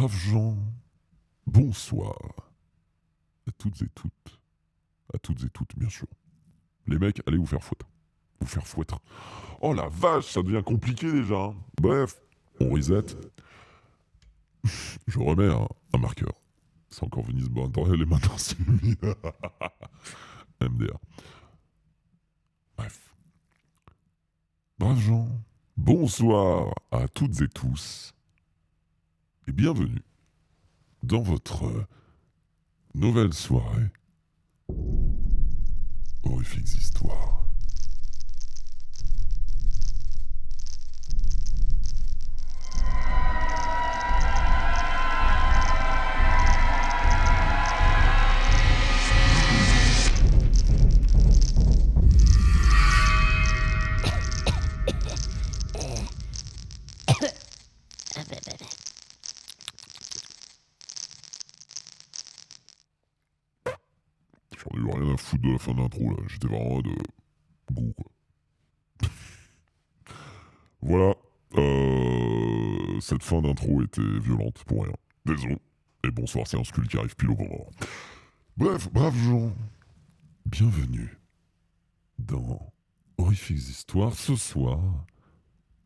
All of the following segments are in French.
Braves gens, bonsoir à toutes et toutes. À toutes et toutes, bien sûr. Les mecs, allez vous faire foutre. Vous faire foutre. Oh la vache, ça devient compliqué déjà. Hein. Bref, on reset. Je remets un marqueur. C'est encore Venise Borderell et maintenant c'est lui. MDR. Bref. Braves gens, bonsoir à toutes et tous. Et bienvenue dans votre nouvelle soirée Horrifiques Histoires. J'en ai eu rien à foutre de la fin de l'intro là, j'étais vraiment de goût quoi. Voilà, cette fin d'intro était violente pour rien. Désolé. Et bonsoir, c'est un skull qui arrive pile au bon moment. Bref, braves gens, bienvenue dans Horrifiques Histoires. Ce soir,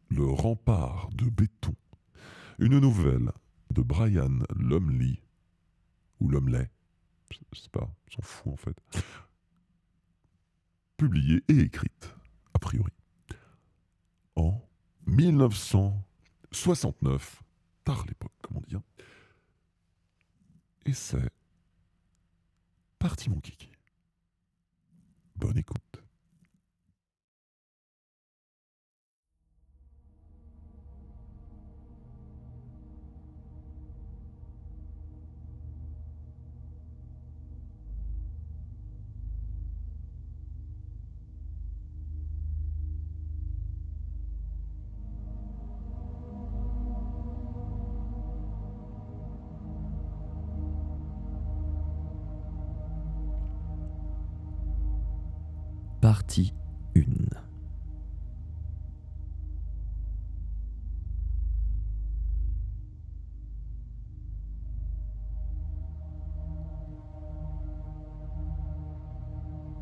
le rempart de béton. Une nouvelle de Brian Lumley, ou Lumley, je sais pas, on s'en fout en fait. Publiée et écrite, a priori, en 1969, tard l'époque, comme on dit. Hein. Et c'est parti mon kiki. Bonne écoute. Partie 1.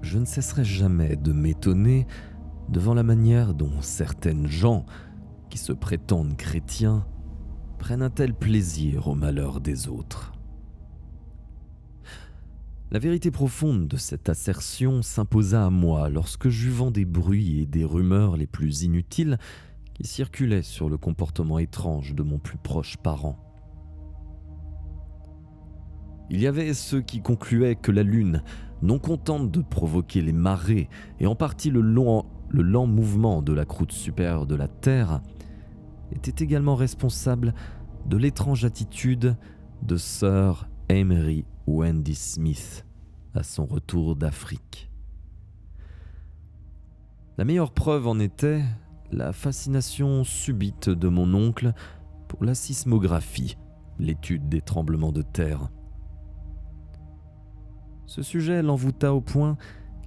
Je ne cesserai jamais de m'étonner devant la manière dont certaines gens, qui se prétendent chrétiens, prennent un tel plaisir au malheur des autres. La vérité profonde de cette assertion s'imposa à moi lorsque j'eus vent des bruits et des rumeurs les plus inutiles qui circulaient sur le comportement étrange de mon plus proche parent. Il y avait ceux qui concluaient que la Lune, non contente de provoquer les marées et en partie le lent mouvement de la croûte supérieure de la Terre, était également responsable de l'étrange attitude de Sir Emery Wendy Smith à son retour d'Afrique. La meilleure preuve en était la fascination subite de mon oncle pour la sismographie, l'étude des tremblements de terre. Ce sujet l'envoûta au point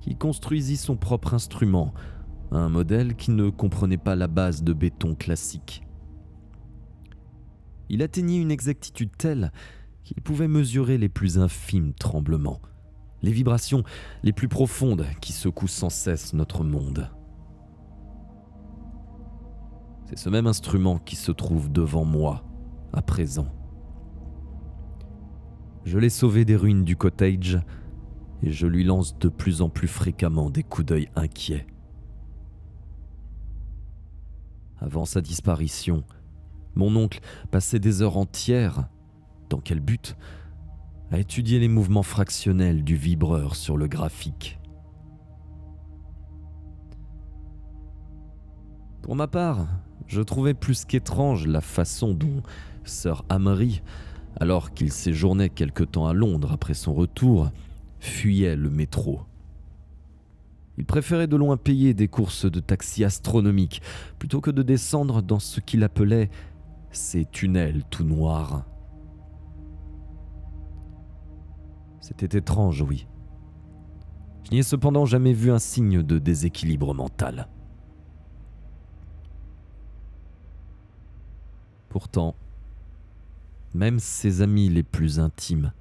qu'il construisit son propre instrument, un modèle qui ne comprenait pas la base de béton classique. Il atteignit une exactitude telle qu'il pouvait mesurer les plus infimes tremblements, les vibrations les plus profondes qui secouent sans cesse notre monde. C'est ce même instrument qui se trouve devant moi, à présent. Je l'ai sauvé des ruines du cottage et je lui lance de plus en plus fréquemment des coups d'œil inquiets. Avant sa disparition, mon oncle passait des heures entières, dans quel but, à étudier les mouvements fractionnels du vibreur sur le graphique. Pour ma part, je trouvais plus qu'étrange la façon dont Sir Emery, alors qu'il séjournait quelque temps à Londres après son retour, fuyait le métro. Il préférait de loin payer des courses de taxi astronomiques plutôt que de descendre dans ce qu'il appelait ces tunnels tout noirs. C'était étrange, oui. Je n'y ai cependant jamais vu un signe de déséquilibre mental. Pourtant, Même ses amis les plus intimes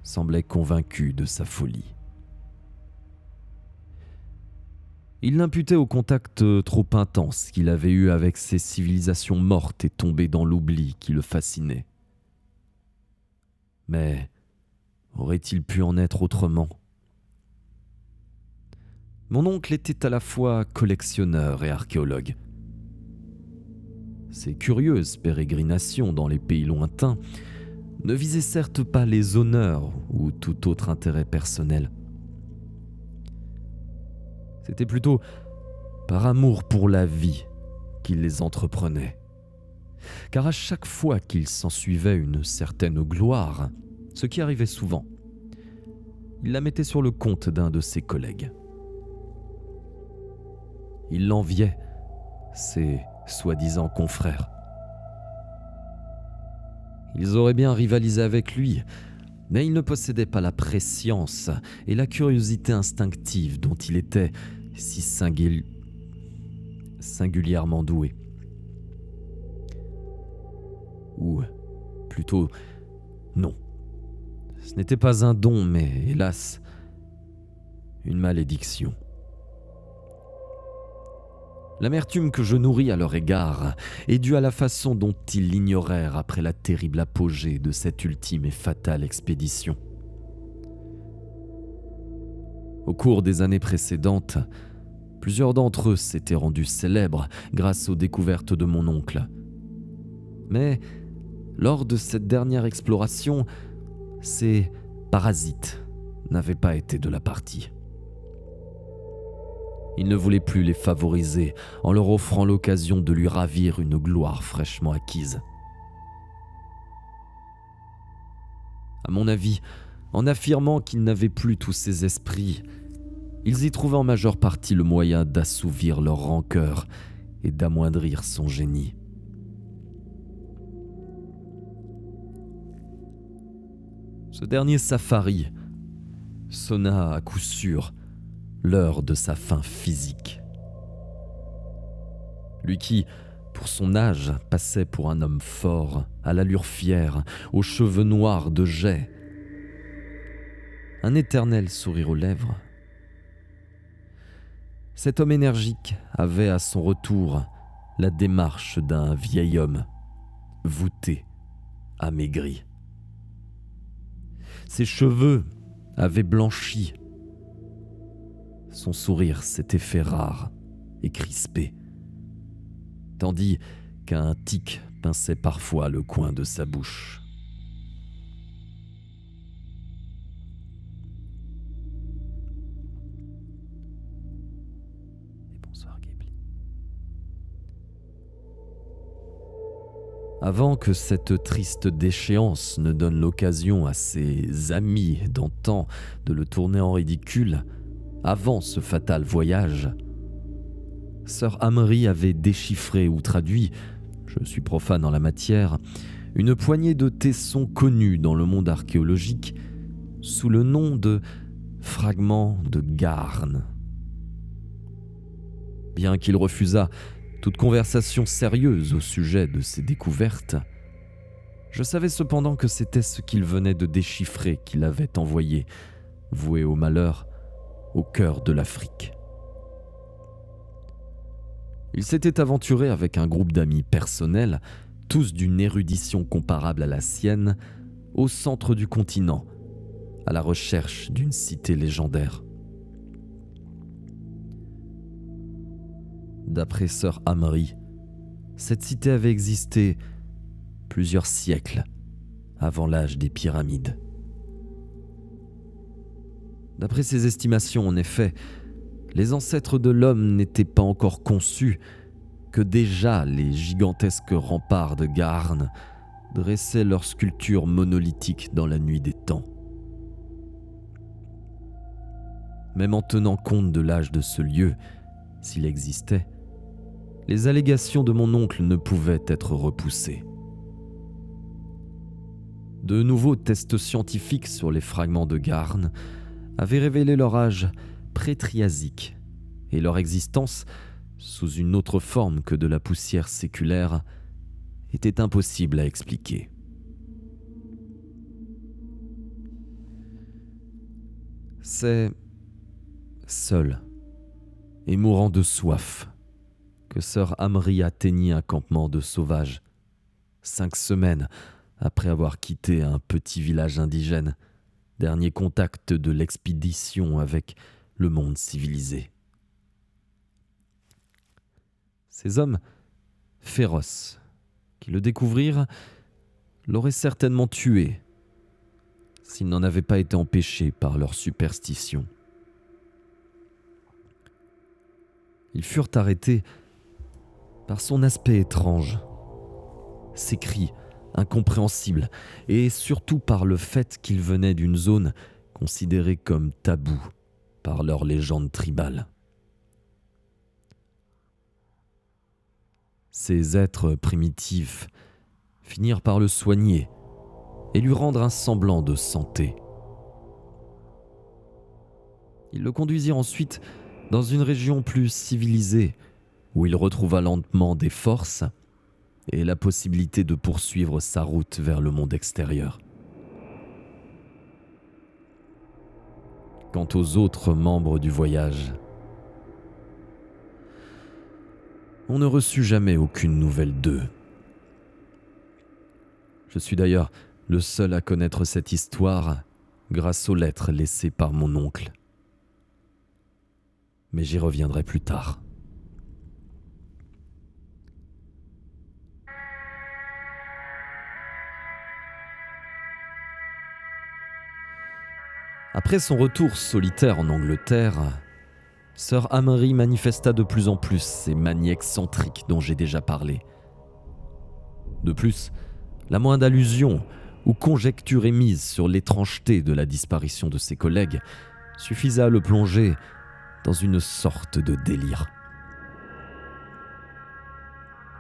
semblaient convaincus de sa folie. Il l'imputait au contact trop intense qu'il avait eu avec ces civilisations mortes et tombées dans l'oubli qui le fascinaient. Mais aurait-il pu en être autrement ? Mon oncle était à la fois collectionneur et archéologue. Ses curieuses pérégrinations dans les pays lointains ne visaient certes pas les honneurs ou tout autre intérêt personnel. C'était plutôt par amour pour la vie qu'il les entreprenait. Car à chaque fois qu'il s'ensuivait une certaine gloire, ce qui arrivait souvent, il la mettait sur le compte d'un de ses collègues. Il l'enviait, ses soi-disant confrères. Ils auraient bien rivalisé avec lui, mais il ne possédait pas la prescience et la curiosité instinctive dont il était si singulièrement doué. Ou plutôt, non. Ce n'était pas un don, mais hélas, une malédiction. L'amertume que je nourris à leur égard est due à la façon dont ils l'ignorèrent après la terrible apogée de cette ultime et fatale expédition. Au cours des années précédentes, plusieurs d'entre eux s'étaient rendus célèbres grâce aux découvertes de mon oncle. Mais lors de cette dernière exploration, ces parasites n'avaient pas été de la partie. Il ne voulait plus les favoriser en leur offrant l'occasion de lui ravir une gloire fraîchement acquise. À mon avis, en affirmant qu'ils n'avaient plus tous ces esprits, ils y trouvaient en majeure partie le moyen d'assouvir leur rancœur et d'amoindrir son génie. Ce dernier safari sonna à coup sûr l'heure de sa fin physique. Lui qui, pour son âge, passait pour un homme fort, à l'allure fière, aux cheveux noirs de jais, un éternel sourire aux lèvres. Cet homme énergique avait à son retour la démarche d'un vieil homme, voûté, amaigri. Ses cheveux avaient blanchi. Son sourire s'était fait rare et crispé, tandis qu'un tic pinçait parfois le coin de sa bouche. Et bonsoir, Ghibli. Avant que cette triste déchéance ne donne l'occasion à ses amis d'antan de le tourner en ridicule, avant ce fatal voyage, Sir Amaury avait déchiffré ou traduit, je suis profane en la matière, une poignée de tessons connus dans le monde archéologique sous le nom de fragments de Garn. Bien qu'il refusât toute conversation sérieuse au sujet de ces découvertes, je savais cependant que c'était ce qu'il venait de déchiffrer qu'il avait envoyé, voué au malheur, au cœur de l'Afrique. Il s'était aventuré avec un groupe d'amis personnels, tous d'une érudition comparable à la sienne, au centre du continent, à la recherche d'une cité légendaire. D'après Sir Amaury, cette cité avait existé plusieurs siècles avant l'âge des pyramides. D'après ses estimations, en effet, les ancêtres de l'homme n'étaient pas encore conçus, que déjà les gigantesques remparts de Garn dressaient leurs sculptures monolithiques dans la nuit des temps. Même en tenant compte de l'âge de ce lieu, s'il existait, les allégations de mon oncle ne pouvaient être repoussées. De nouveaux tests scientifiques sur les fragments de Garn avaient révélé leur âge pré-triasique et leur existence, sous une autre forme que de la poussière séculaire, était impossible à expliquer. C'est seul et mourant de soif que sœur Amri atteignit un campement de sauvages, 5 semaines après avoir quitté un petit village indigène, dernier contact de l'expédition avec le monde civilisé. Ces hommes féroces qui le découvrirent l'auraient certainement tué s'ils n'en avaient pas été empêchés par leur superstition. Ils furent arrêtés par son aspect étrange, ses cris incompréhensibles et surtout par le fait qu'il venait d'une zone considérée comme taboue par leur légende tribale. Ces êtres primitifs finirent par le soigner et lui rendre un semblant de santé. Ils le conduisirent ensuite dans une région plus civilisée, où il retrouva lentement des forces et la possibilité de poursuivre sa route vers le monde extérieur. Quant aux autres membres du voyage, on ne reçut jamais aucune nouvelle d'eux. Je suis d'ailleurs le seul à connaître cette histoire grâce aux lettres laissées par mon oncle. Mais j'y reviendrai plus tard. Après son retour solitaire en Angleterre, sœur Amri manifesta de plus en plus ces manies excentriques dont j'ai déjà parlé. De plus, la moindre allusion ou conjecture émise sur l'étrangeté de la disparition de ses collègues suffisait à le plonger dans une sorte de délire.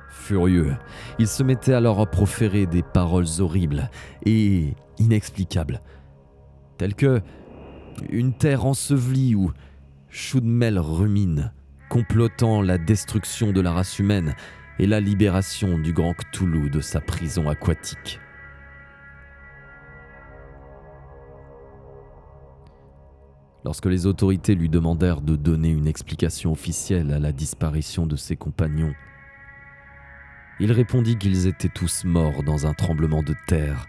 Furieux, il se mettait alors à proférer des paroles horribles et inexplicables, telles que une terre ensevelie où Choudmel rumine, complotant la destruction de la race humaine et la libération du grand Cthulhu de sa prison aquatique. Lorsque les autorités lui demandèrent de donner une explication officielle à la disparition de ses compagnons, il répondit qu'ils étaient tous morts dans un tremblement de terre.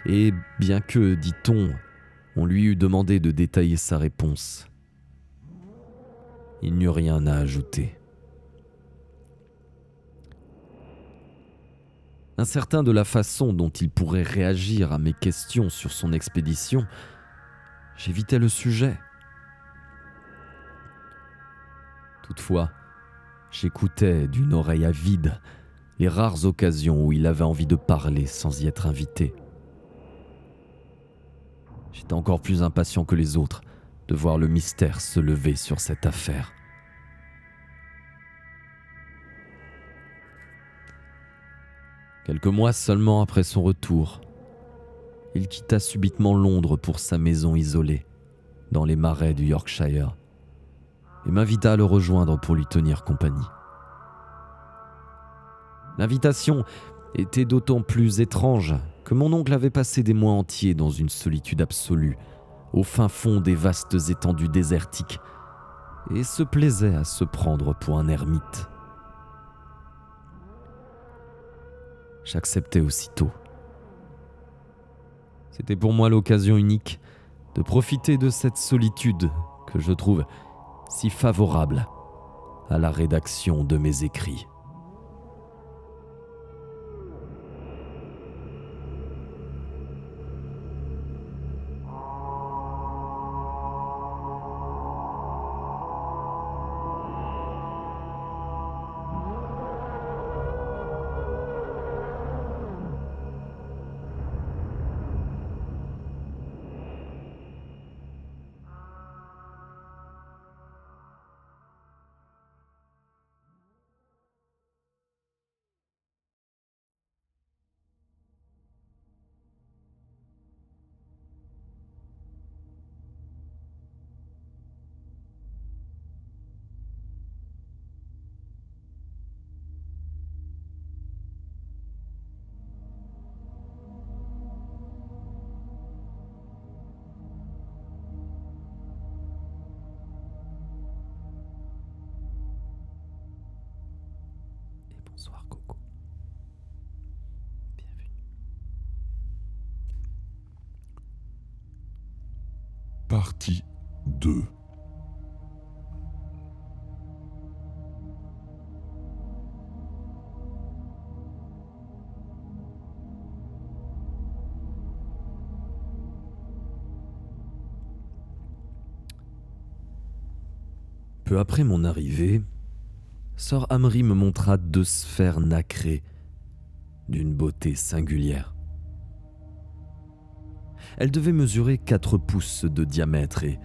Et bien que, dit-on, on lui eût demandé de détailler sa réponse, il n'y eut rien à ajouter. Incertain de la façon dont il pourrait réagir à mes questions sur son expédition, j'évitais le sujet. Toutefois, j'écoutais d'une oreille avide les rares occasions où il avait envie de parler sans y être invité. J'étais encore plus impatient que les autres de voir le mystère se lever sur cette affaire. Quelques mois seulement après son retour, il quitta subitement Londres pour sa maison isolée, dans les marais du Yorkshire, et m'invita à le rejoindre pour lui tenir compagnie. L'invitation était d'autant plus étrange que mon oncle avait passé des mois entiers dans une solitude absolue, au fin fond des vastes étendues désertiques, et se plaisait à se prendre pour un ermite. J'acceptais aussitôt. C'était pour moi l'occasion unique de profiter de cette solitude que je trouve si favorable à la rédaction de mes écrits. Bonsoir Coco. Bienvenue. Partie 2. Peu après mon arrivée, Sœur Amri me montra 2 sphères nacrées d'une beauté singulière. Elles devaient mesurer 4 pouces de diamètre et,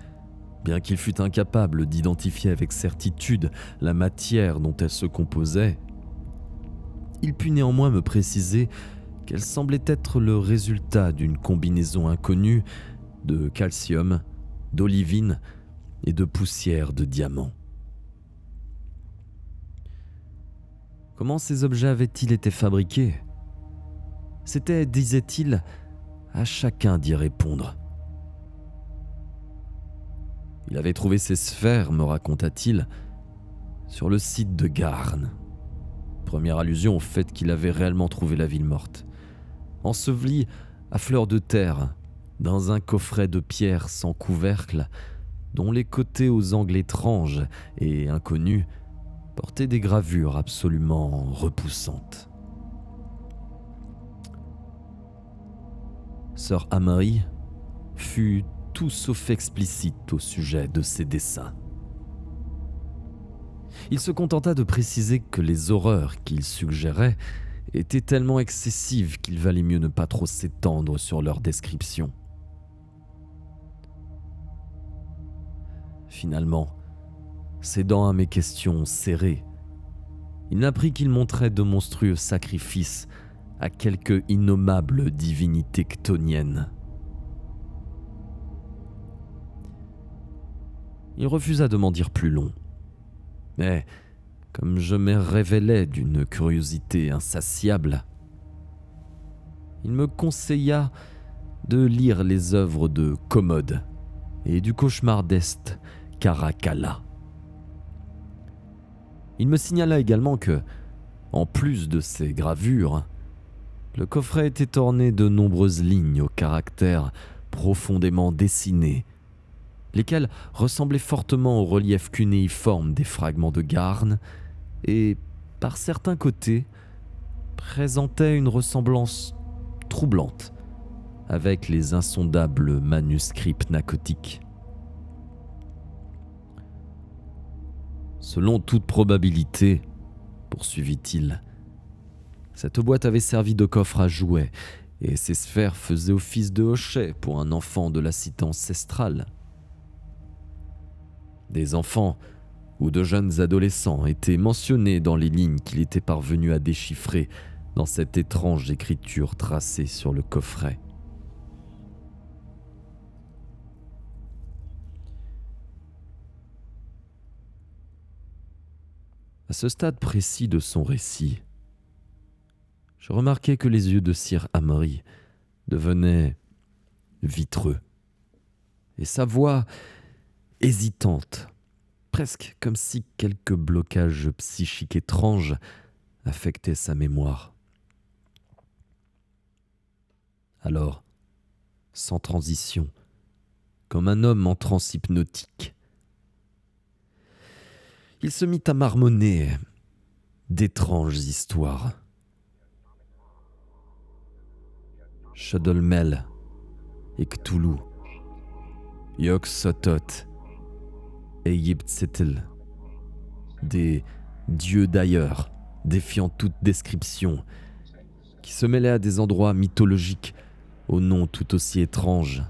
bien qu'il fût incapable d'identifier avec certitude la matière dont elles se composaient, il put néanmoins me préciser qu'elles semblaient être le résultat d'une combinaison inconnue de calcium, d'olivine et de poussière de diamant. Comment ces objets avaient-ils été fabriqués ? C'était, disait-il, à chacun d'y répondre. Il avait trouvé ces sphères, me raconta-t-il, sur le site de Garn. Première allusion au fait qu'il avait réellement trouvé la ville morte, ensevelie à fleur de terre, dans un coffret de pierre sans couvercle, dont les côtés aux angles étranges et inconnus portaient des gravures absolument repoussantes. Sœur Amri fut tout sauf explicite au sujet de ses dessins. Il se contenta de préciser que les horreurs qu'il suggérait étaient tellement excessives qu'il valait mieux ne pas trop s'étendre sur leur description. Finalement, cédant à mes questions serrées, il m'apprit qu'il montrait de monstrueux sacrifices à quelque innommable divinité chtonienne. Il refusa de m'en dire plus long, mais comme je me révélais d'une curiosité insatiable, il me conseilla de lire les œuvres de Commode et du cauchemar d'Est Caracalla. Il me signala également que, en plus de ces gravures, le coffret était orné de nombreuses lignes au caractère profondément dessiné, lesquelles ressemblaient fortement au relief cunéiforme des fragments de Garn et, par certains côtés, présentaient une ressemblance troublante avec les insondables manuscrits pnacotiques. Selon toute probabilité, poursuivit-il, cette boîte avait servi de coffre à jouets et ces sphères faisaient office de hochet pour un enfant de la cité ancestrale. Des enfants ou de jeunes adolescents étaient mentionnés dans les lignes qu'il était parvenu à déchiffrer dans cette étrange écriture tracée sur le coffret. À ce stade précis de son récit, je remarquai que les yeux de Sir Amri devenaient vitreux et sa voix hésitante, presque comme si quelque blocage psychique étrange affectait sa mémoire. Alors, sans transition, comme un homme en transe hypnotique, il se mit à marmonner d'étranges histoires. Shadolmel et Cthulhu, Yog-Sothoth et Yib-Tzitl, des dieux d'ailleurs, défiant toute description, qui se mêlaient à des endroits mythologiques aux noms tout aussi étranges.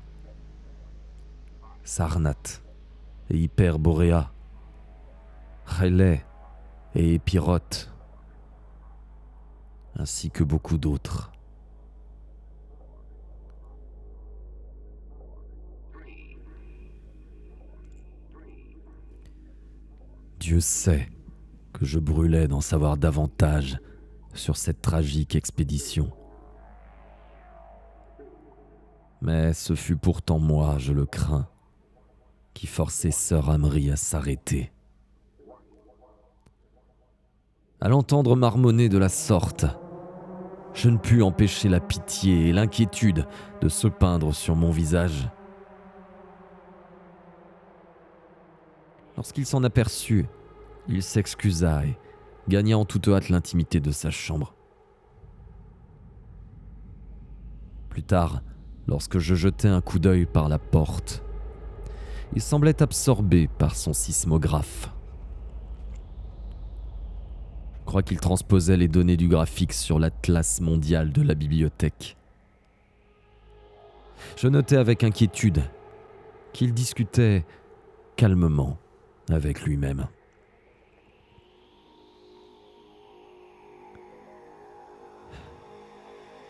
Sarnath et Hyperborea, R'hlley et Epiroth, ainsi que beaucoup d'autres. Dieu sait que je brûlais d'en savoir davantage sur cette tragique expédition. Mais ce fut pourtant moi, je le crains, qui forçai Sœur Amri à s'arrêter. À l'entendre marmonner de la sorte, je ne pus empêcher la pitié et l'inquiétude de se peindre sur mon visage. Lorsqu'il s'en aperçut, il s'excusa et gagna en toute hâte l'intimité de sa chambre. Plus tard, lorsque je jetai un coup d'œil par la porte, il semblait absorbé par son sismographe. Je crois qu'il transposait les données du graphique sur l'atlas mondial de la bibliothèque. Je notais avec inquiétude qu'il discutait calmement avec lui-même.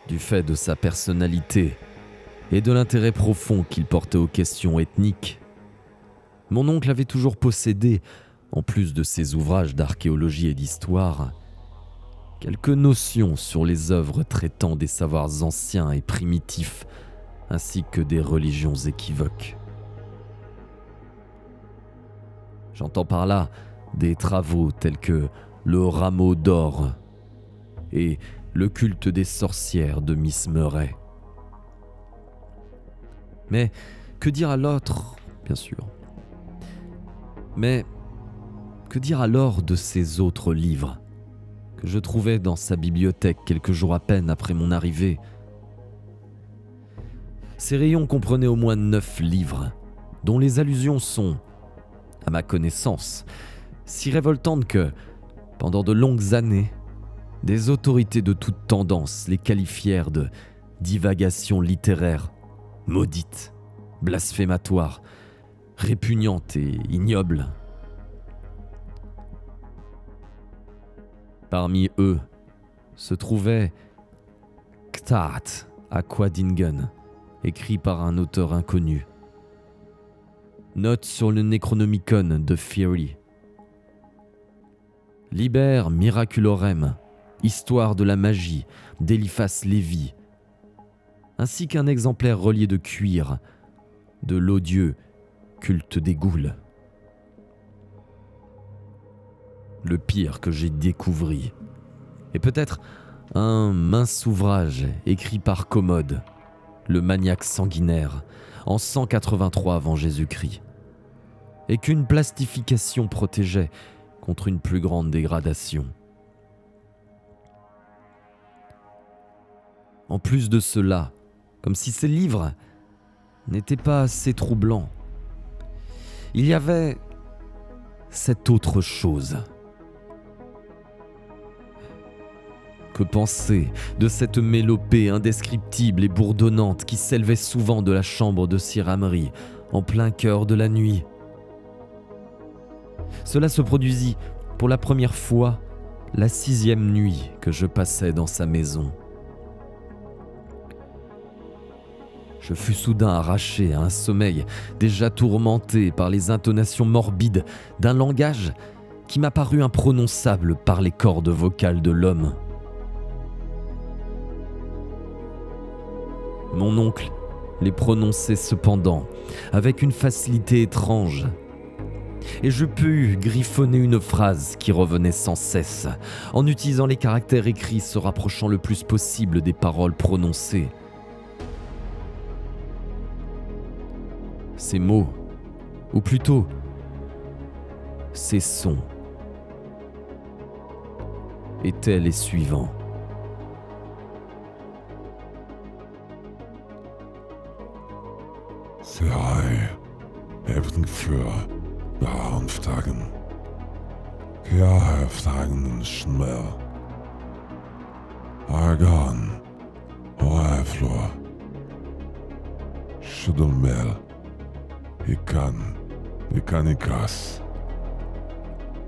Du fait de sa personnalité et de l'intérêt profond qu'il portait aux questions ethniques, mon oncle avait toujours possédé, en plus de ses ouvrages d'archéologie et d'histoire, quelques notions sur les œuvres traitant des savoirs anciens et primitifs, ainsi que des religions équivoques. J'entends par là des travaux tels que le rameau d'or et le culte des sorcières de Miss Murray. Mais que dire à l'autre, bien sûr. Mais que dire alors de ces autres livres que je trouvais dans sa bibliothèque quelques jours à peine après mon arrivée? Ces rayons comprenaient au moins 9 livres, dont les allusions sont, à ma connaissance, si révoltantes que, pendant de longues années, des autorités de toute tendance les qualifièrent de divagations littéraires maudites, blasphématoires, répugnantes et ignobles. Parmi eux se trouvait Ktaat Aquadingen, écrit par un auteur inconnu. Note sur le Necronomicon de Fury. Liber Miraculorem, Histoire de la magie d'Eliphas Lévy, ainsi qu'un exemplaire relié de cuir de l'odieux culte des Ghouls. Le pire que j'ai découvert est peut-être un mince ouvrage écrit par Commode, le maniaque sanguinaire, en 183 avant Jésus-Christ, et qu'une plastification protégeait contre une plus grande dégradation. En plus de cela, comme si ces livres n'étaient pas assez troublants, il y avait cette autre chose. Que penser de cette mélopée indescriptible et bourdonnante qui s'élevait souvent de la chambre de Sir Amri en plein cœur de la nuit? Cela se produisit pour la première fois la 6e nuit que je passais dans sa maison. Je fus soudain arraché à un sommeil déjà tourmenté par les intonations morbides d'un langage qui m'apparut imprononçable par les cordes vocales de l'homme. Mon oncle les prononçait cependant avec une facilité étrange, et je pus griffonner une phrase qui revenait sans cesse, en utilisant les caractères écrits se rapprochant le plus possible des paroles prononcées. Ces mots, ou plutôt, ces sons, étaient les suivants. Sei even für beantragen. Ja, fragen schnell. Argan, Oeflor. Schuddelmel. Icanikas.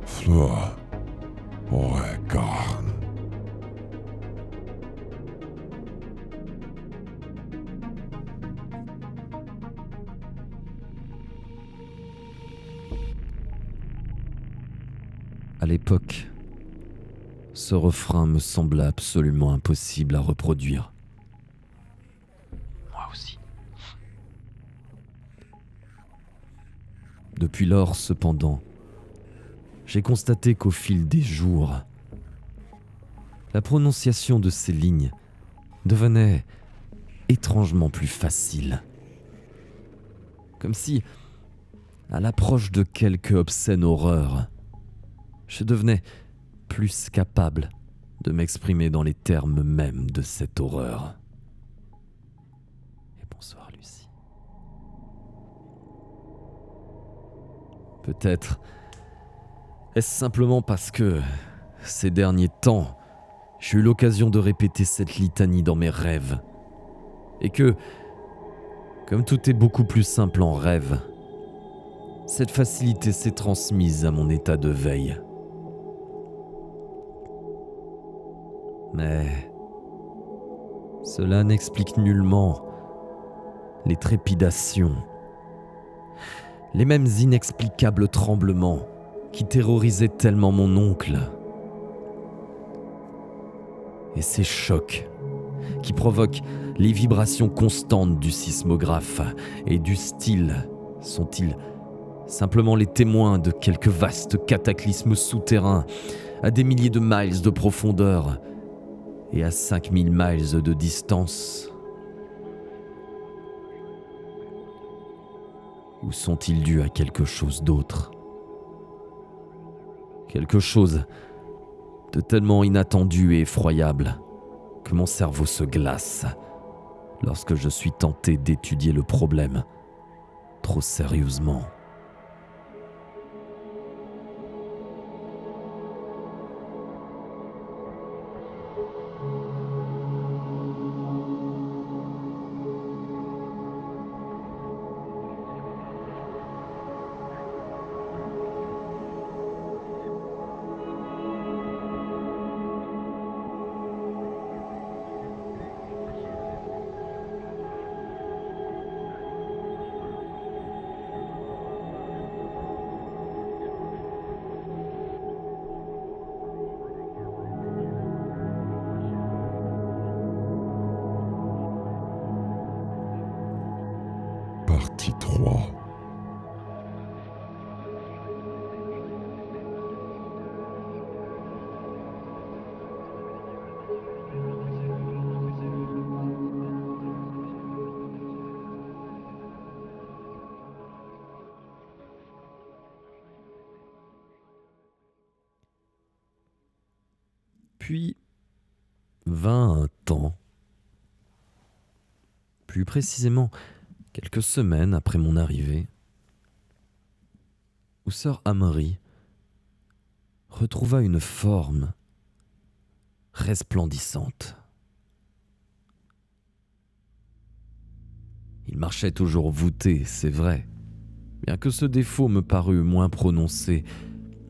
Flor. Oegarn. À l'époque, ce refrain me sembla absolument impossible à reproduire. Moi aussi. Depuis lors, cependant, j'ai constaté qu'au fil des jours, la prononciation de ces lignes devenait étrangement plus facile. Comme si, à l'approche de quelque obscène horreur, je devenais plus capable de m'exprimer dans les termes mêmes de cette horreur. Et bonsoir Lucie. Peut-être est-ce simplement parce que, ces derniers temps, j'ai eu l'occasion de répéter cette litanie dans mes rêves. Et que, comme tout est beaucoup plus simple en rêve, cette facilité s'est transmise à mon état de veille. Mais cela n'explique nullement les trépidations, les mêmes inexplicables tremblements qui terrorisaient tellement mon oncle. Et ces chocs qui provoquent les vibrations constantes du sismographe et du style sont-ils simplement les témoins de quelques vastes cataclysmes souterrains à des milliers de miles de profondeur et à 5000 miles de distance? Ou sont-ils dus à quelque chose d'autre? Quelque chose de tellement inattendu et effroyable que mon cerveau se glace lorsque je suis tenté d'étudier le problème trop sérieusement. Partie 3. Puis vint un temps, plus précisément quelques semaines après mon arrivée, où sœur Amory retrouva une forme resplendissante. Il marchait toujours voûté, c'est vrai, bien que ce défaut me parût moins prononcé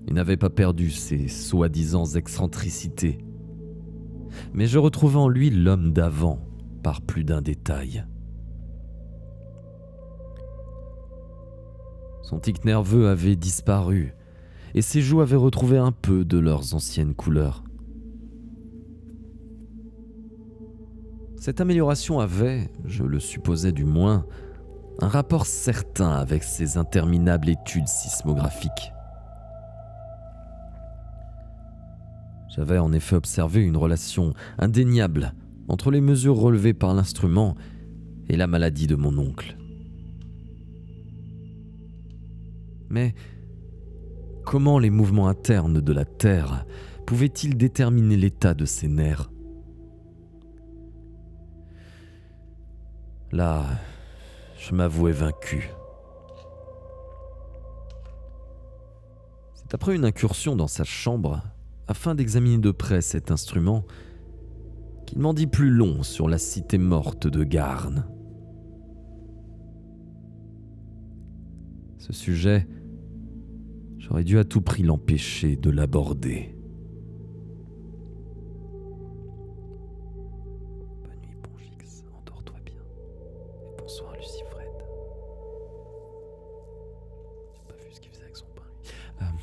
et n'avait pas perdu ses soi-disant excentricités. Mais je retrouvais en lui l'homme d'avant par plus d'un détail. Son tic nerveux avait disparu et ses joues avaient retrouvé un peu de leurs anciennes couleurs. Cette amélioration avait, je le supposais du moins, un rapport certain avec ses interminables études sismographiques. J'avais en effet observé une relation indéniable entre les mesures relevées par l'instrument et la maladie de mon oncle. Mais comment les mouvements internes de la Terre pouvaient-ils déterminer l'état de ses nerfs? Là, je m'avouais vaincu. C'est après une incursion dans sa chambre, afin d'examiner de près cet instrument, qu'il m'en dit plus long sur la cité morte de Garn. Ce sujet, j'aurais dû à tout prix l'empêcher de l'aborder. Bonne nuit, Pongix, endors-toi bien. Et bonsoir, Lucifred. J'ai pas vu ce qu'il faisait avec son pain, lui.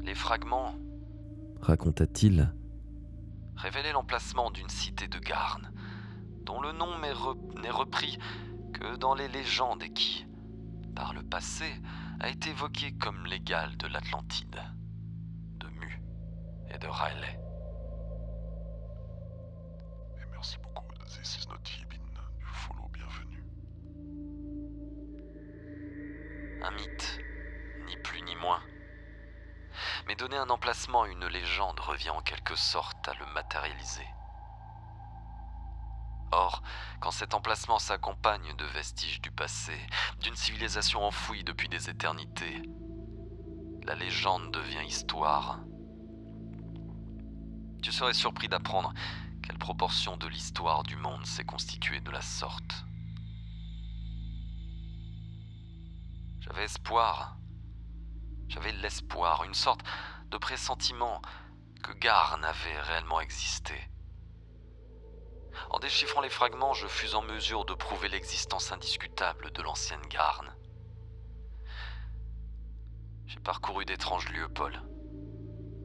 Les fragments, raconta-t-il, révélaient l'emplacement d'une cité de Garn, dont le nom n'est repris que dans les légendes et qui, par le passé, a été évoqué comme l'égal de l'Atlantide, de Mu et de Rayleigh. Et merci beaucoup, This is not Yibin, du follow, bienvenue. Un mythe, ni plus ni moins. Mais donner un emplacement à une légende revient en quelque sorte à le matérialiser. Or, quand cet emplacement s'accompagne de vestiges du passé, d'une civilisation enfouie depuis des éternités, la légende devient histoire. Tu serais surpris d'apprendre quelle proportion de l'histoire du monde s'est constituée de la sorte. J'avais l'espoir, une sorte de pressentiment que Garn avait réellement existé. En déchiffrant les fragments, je fus en mesure de prouver l'existence indiscutable de l'ancienne Garn. J'ai parcouru d'étranges lieux, Paul,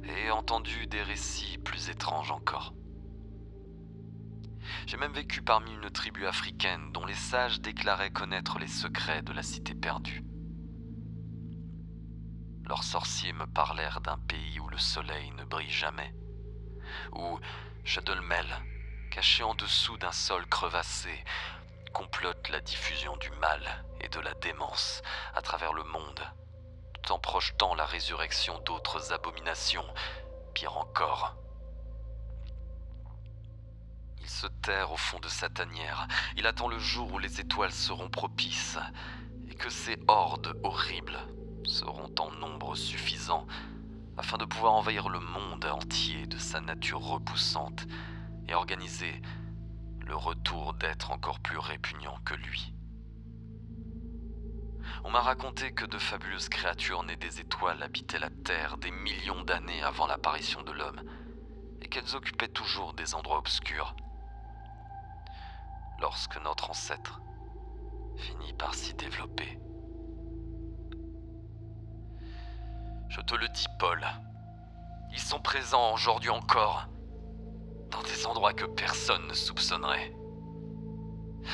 et entendu des récits plus étranges encore. J'ai même vécu parmi une tribu africaine dont les sages déclaraient connaître les secrets de la cité perdue. Leurs sorciers me parlèrent d'un pays où le soleil ne brille jamais, où Shadowmel, caché en dessous d'un sol crevassé, complote la diffusion du mal et de la démence à travers le monde, tout en projetant la résurrection d'autres abominations, pire encore. Il se terre au fond de sa tanière, il attend le jour où les étoiles seront propices, et que ces hordes horribles seront en nombre suffisant afin de pouvoir envahir le monde entier de sa nature repoussante et organiser le retour d'êtres encore plus répugnants que lui. On m'a raconté que de fabuleuses créatures nées des étoiles habitaient la Terre des millions d'années avant l'apparition de l'homme, et qu'elles occupaient toujours des endroits obscurs. Lorsque notre ancêtre finit par s'y développer. Je te le dis, Paul, ils sont présents aujourd'hui encore, dans des endroits que personne ne soupçonnerait.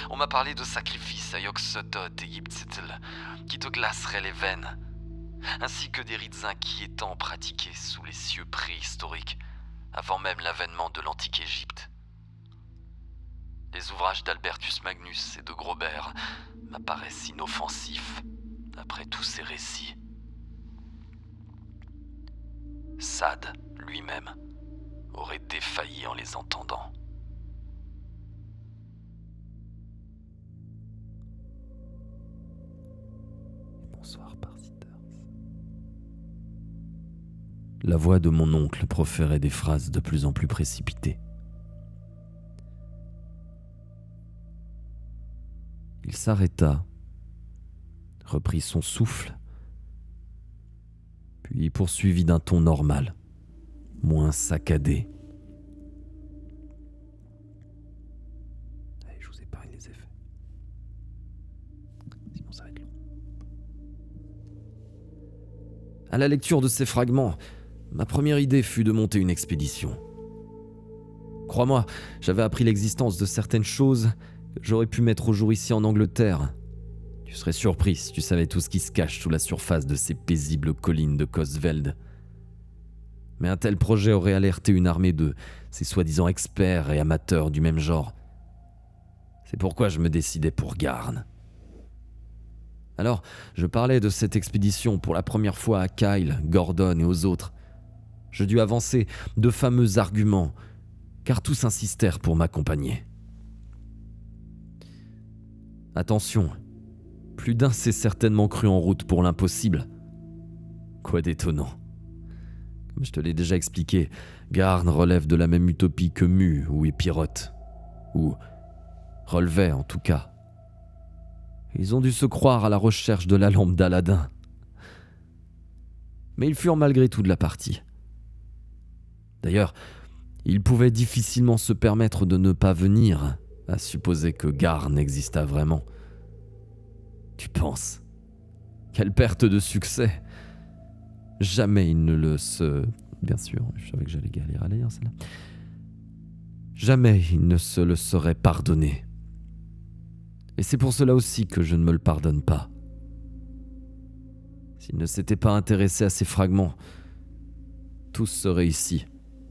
On m'a parlé de sacrifices à Yog-Sothoth et Yib-Tzitl qui te glaceraient les veines, ainsi que des rites inquiétants pratiqués sous les cieux préhistoriques, avant même l'avènement de l'antique Égypte. Les ouvrages d'Albertus Magnus et de Grobert m'apparaissent inoffensifs après tous ces récits. Sade, lui-même, aurait défailli en les entendant. Bonsoir, Parsiters. La voix de mon oncle proférait des phrases de plus en plus précipitées. Il s'arrêta, reprit son souffle, puis poursuivit d'un ton normal, moins saccadé. Allez, je vous épargne les effets. Sinon ça va être long. À la lecture de ces fragments, ma première idée fut de monter une expédition. Crois-moi, j'avais appris l'existence de certaines choses que j'aurais pu mettre au jour ici en Angleterre. Tu serais surpris si tu savais tout ce qui se cache sous la surface de ces paisibles collines de Cosveld. Mais un tel projet aurait alerté une armée de ces soi-disant experts et amateurs du même genre. C'est pourquoi je me décidais pour Garn. Alors, je parlais de cette expédition pour la première fois à Kyle, Gordon et aux autres. Je dus avancer de fameux arguments, car tous insistèrent pour m'accompagner. Attention, plus d'un s'est certainement cru en route pour l'impossible. Quoi d'étonnant. Comme je te l'ai déjà expliqué, Garn relève de la même utopie que Mu ou Épirote, ou relevait en tout cas. Ils ont dû se croire à la recherche de la lampe d'Aladin. Mais ils furent malgré tout de la partie. D'ailleurs, ils pouvaient difficilement se permettre de ne pas venir, à supposer que Garn existât vraiment. Tu penses? Quelle perte de succès! Jamais il ne le se... Bien sûr, je savais que j'allais galérer à lire celle-là. Jamais il ne se le serait pardonné. Et c'est pour cela aussi que je ne me le pardonne pas. S'ils ne s'étaient pas intéressés à ces fragments, tous seraient ici,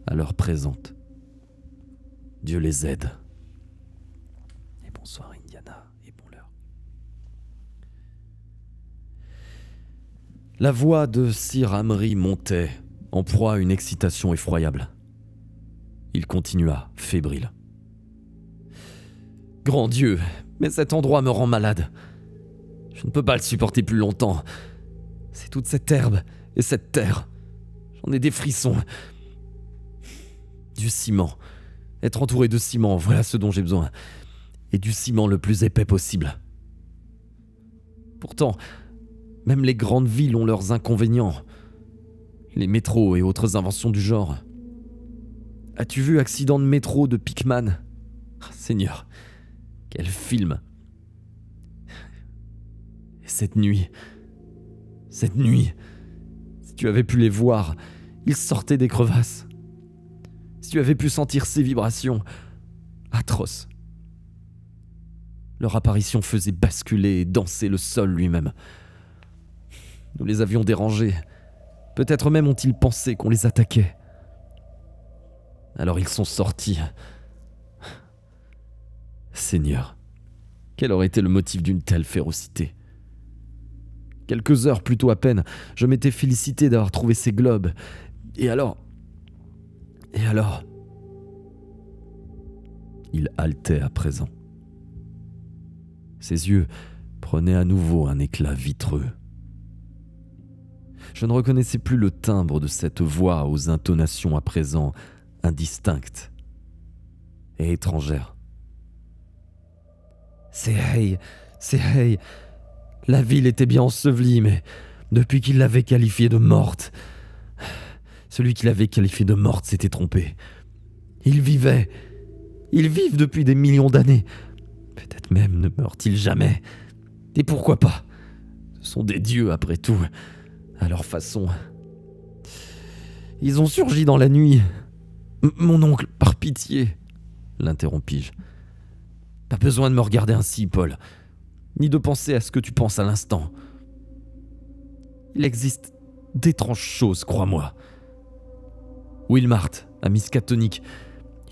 à l'heure présente. Dieu les aide. Et bonsoir Indiana, et bon l'heure. La voix de Sir Amri montait, en proie à une excitation effroyable. Il continua, fébrile. Grand Dieu, mais cet endroit me rend malade. Je ne peux pas le supporter plus longtemps. C'est toute cette herbe et cette terre. J'en ai des frissons. Du ciment. Être entouré de ciment, voilà ce dont j'ai besoin. Et du ciment le plus épais possible. Pourtant, même les grandes villes ont leurs inconvénients. Les métros et autres inventions du genre. As-tu vu Accident de métro de Pickman ? Seigneur, quel film ! Et cette nuit, si tu avais pu les voir, ils sortaient des crevasses. Si tu avais pu sentir ces vibrations atroces. Leur apparition faisait basculer et danser le sol lui-même. Nous les avions dérangés. Peut-être même ont-ils pensé qu'on les attaquait. Alors ils sont sortis. Seigneur, quel aurait été le motif d'une telle férocité ? Quelques heures plus tôt à peine, je m'étais félicité d'avoir trouvé ces globes. Et alors, il haletait à présent. Ses yeux prenaient à nouveau un éclat vitreux. Je ne reconnaissais plus le timbre de cette voix aux intonations à présent indistinctes et étrangères. C'est Hay. La ville était bien ensevelie, mais depuis qu'il l'avait qualifiée de morte, celui qui l'avait qualifiée de morte s'était trompé. Ils vivent depuis des millions d'années. Peut-être même ne meurent-ils jamais. Et pourquoi pas ? Ce sont des dieux après tout, à leur façon. Ils ont surgi dans la nuit. Mon oncle, par pitié, l'interrompis-je. Pas besoin de me regarder ainsi, Paul, ni de penser à ce que tu penses à l'instant. Il existe d'étranges choses, crois-moi. Wilmart, à Miskatonic,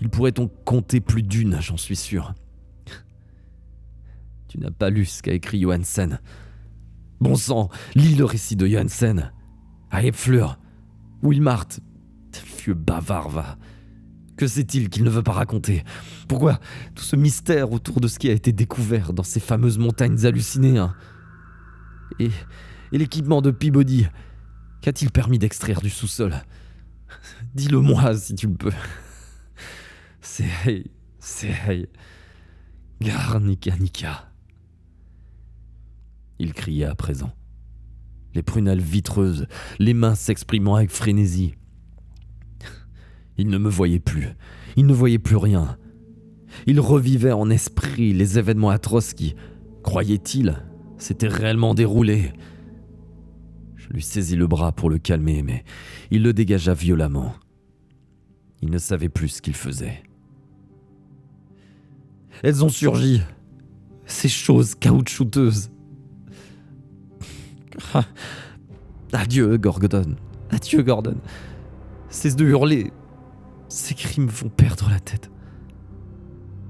il pourrait en compter plus d'une, j'en suis sûr. Tu n'as pas lu ce qu'a écrit Johansen. Bon sang, lis le récit de Johansen. À Epfleur, Wilmart, vieux bavard, va. Que sait-il qu'il ne veut pas raconter ? Pourquoi tout ce mystère autour de ce qui a été découvert dans ces fameuses montagnes hallucinées, hein ? Et l'équipement de Peabody, qu'a-t-il permis d'extraire du sous-sol ? Dis-le-moi si tu le peux. C'est Hay. Garnica. Il criait à présent, les prunelles vitreuses, les mains s'exprimant avec frénésie. Il ne me voyait plus, il ne voyait plus rien. Il revivait en esprit les événements atroces qui, croyait-il, s'étaient réellement déroulés. Je lui saisis le bras pour le calmer, mais il le dégagea violemment. Il ne savait plus ce qu'il faisait. Elles ont surgi, ces choses caoutchouteuses. Adieu, Gordon. Cesse de hurler. Ces cris me font perdre la tête.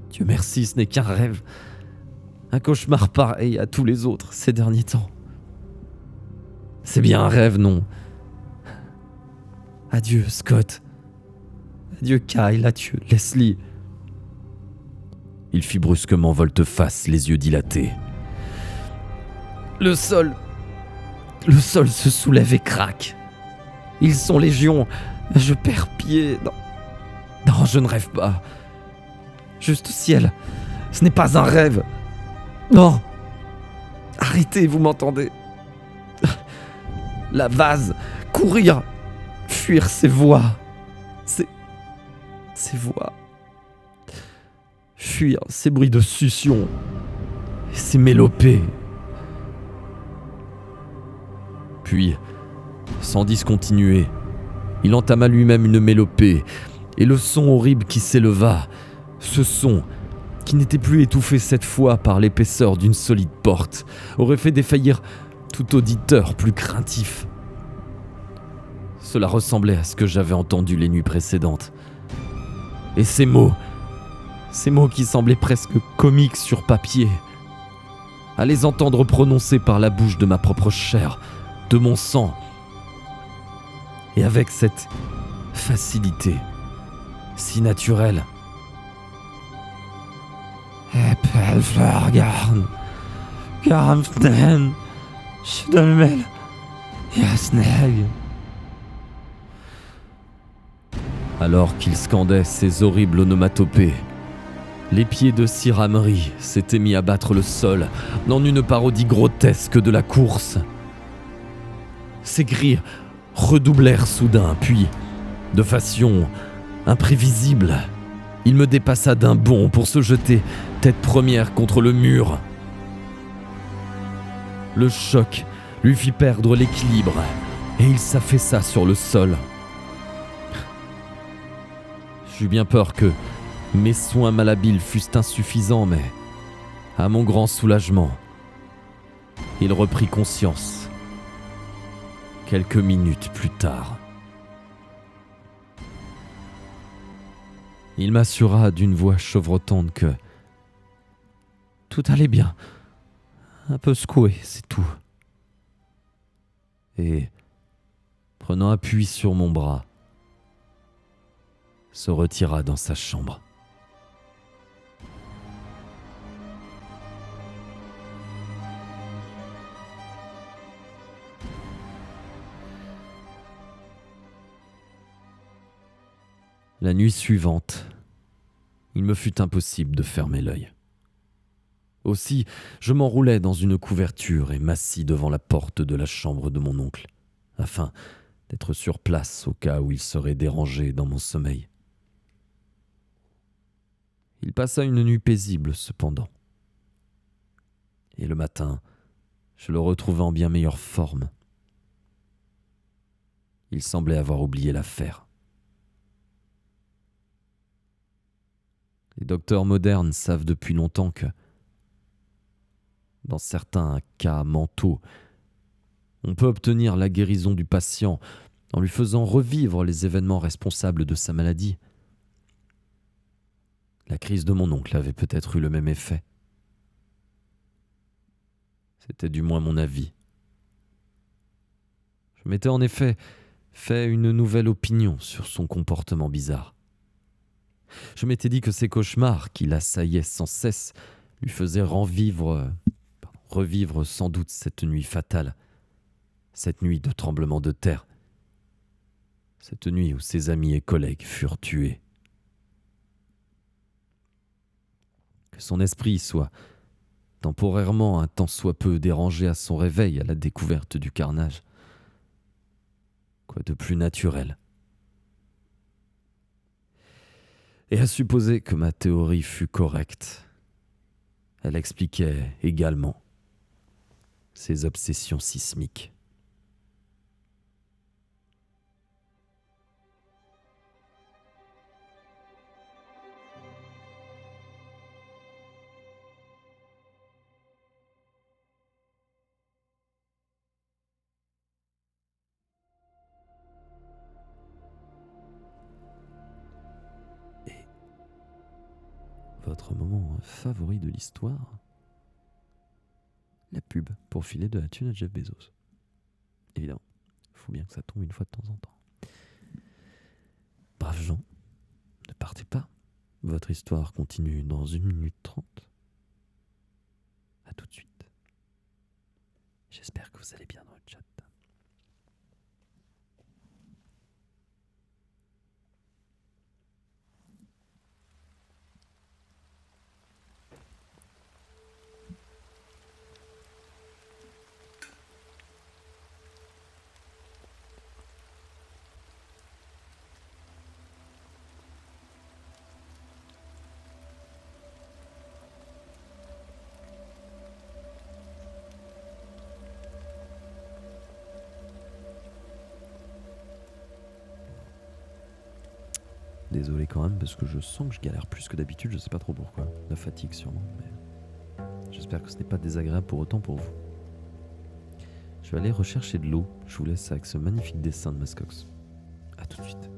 Dieu merci, ce n'est qu'un rêve. Un cauchemar pareil à tous les autres ces derniers temps. C'est bien un rêve, non ? Adieu, Scott. Adieu, Kyle. Adieu, Leslie. Il fit brusquement volte-face, les yeux dilatés. Le sol se soulève et craque. Ils sont légion. Je perds pied. Non, je ne rêve pas. Juste ciel. Ce n'est pas un rêve. Non. Arrêtez, vous m'entendez ? La vase. Courir. Fuir ces voix. Ces voix. Fuir ces bruits de succion. Et ces mélopées. Puis, sans discontinuer, il entama lui-même une mélopée, et le son horrible qui s'éleva, ce son, qui n'était plus étouffé cette fois par l'épaisseur d'une solide porte, aurait fait défaillir tout auditeur plus craintif. Cela ressemblait à ce que j'avais entendu les nuits précédentes. Et ces mots qui semblaient presque comiques sur papier, à les entendre prononcés par la bouche de ma propre chair, de mon sang, et avec cette facilité si naturelle. Alors qu'il scandait ces horribles onomatopées, les pieds de Sir Amri s'étaient mis à battre le sol dans une parodie grotesque de la course. Ses cris redoublèrent soudain, puis, de façon imprévisible, il me dépassa d'un bond pour se jeter tête première contre le mur. Le choc lui fit perdre l'équilibre et il s'affaissa sur le sol. J'eus bien peur que mes soins malhabiles fussent insuffisants, mais, à mon grand soulagement, il reprit conscience quelques minutes plus tard. Il m'assura d'une voix chevrotante que tout allait bien, un peu secoué, c'est tout. Et, prenant appui sur mon bras, se retira dans sa chambre. La nuit suivante, il me fut impossible de fermer l'œil. Aussi, je m'enroulai dans une couverture et m'assis devant la porte de la chambre de mon oncle, afin d'être sur place au cas où il serait dérangé dans mon sommeil. Il passa une nuit paisible cependant. Et le matin, je le retrouvai en bien meilleure forme. Il semblait avoir oublié l'affaire. Les docteurs modernes savent depuis longtemps que, dans certains cas mentaux, on peut obtenir la guérison du patient en lui faisant revivre les événements responsables de sa maladie. La crise de mon oncle avait peut-être eu le même effet. C'était du moins mon avis. Je m'étais en effet fait une nouvelle opinion sur son comportement bizarre. Je m'étais dit que ces cauchemars qui l'assaillaient sans cesse lui faisaient revivre sans doute cette nuit fatale, cette nuit de tremblement de terre, cette nuit où ses amis et collègues furent tués. Que son esprit soit temporairement un tant soit peu dérangé à son réveil à la découverte du carnage. Quoi de plus naturel? Et à supposer que ma théorie fût correcte, elle expliquait également ses obsessions sismiques. Votre moment favori de l'histoire? La pub pour filer de la thune à Jeff Bezos. Évidemment, il faut bien que ça tombe une fois de temps en temps. Braves gens, ne partez pas. Votre histoire continue dans 1 minute 30. À tout de suite. J'espère que vous allez bien dans le chat. Désolé quand même parce que je sens que je galère plus que d'habitude, je sais pas trop pourquoi. La fatigue sûrement, mais j'espère que ce n'est pas désagréable pour autant pour vous. Je vais aller rechercher de l'eau. Je vous laisse avec ce magnifique dessin de Mascox. A tout de suite.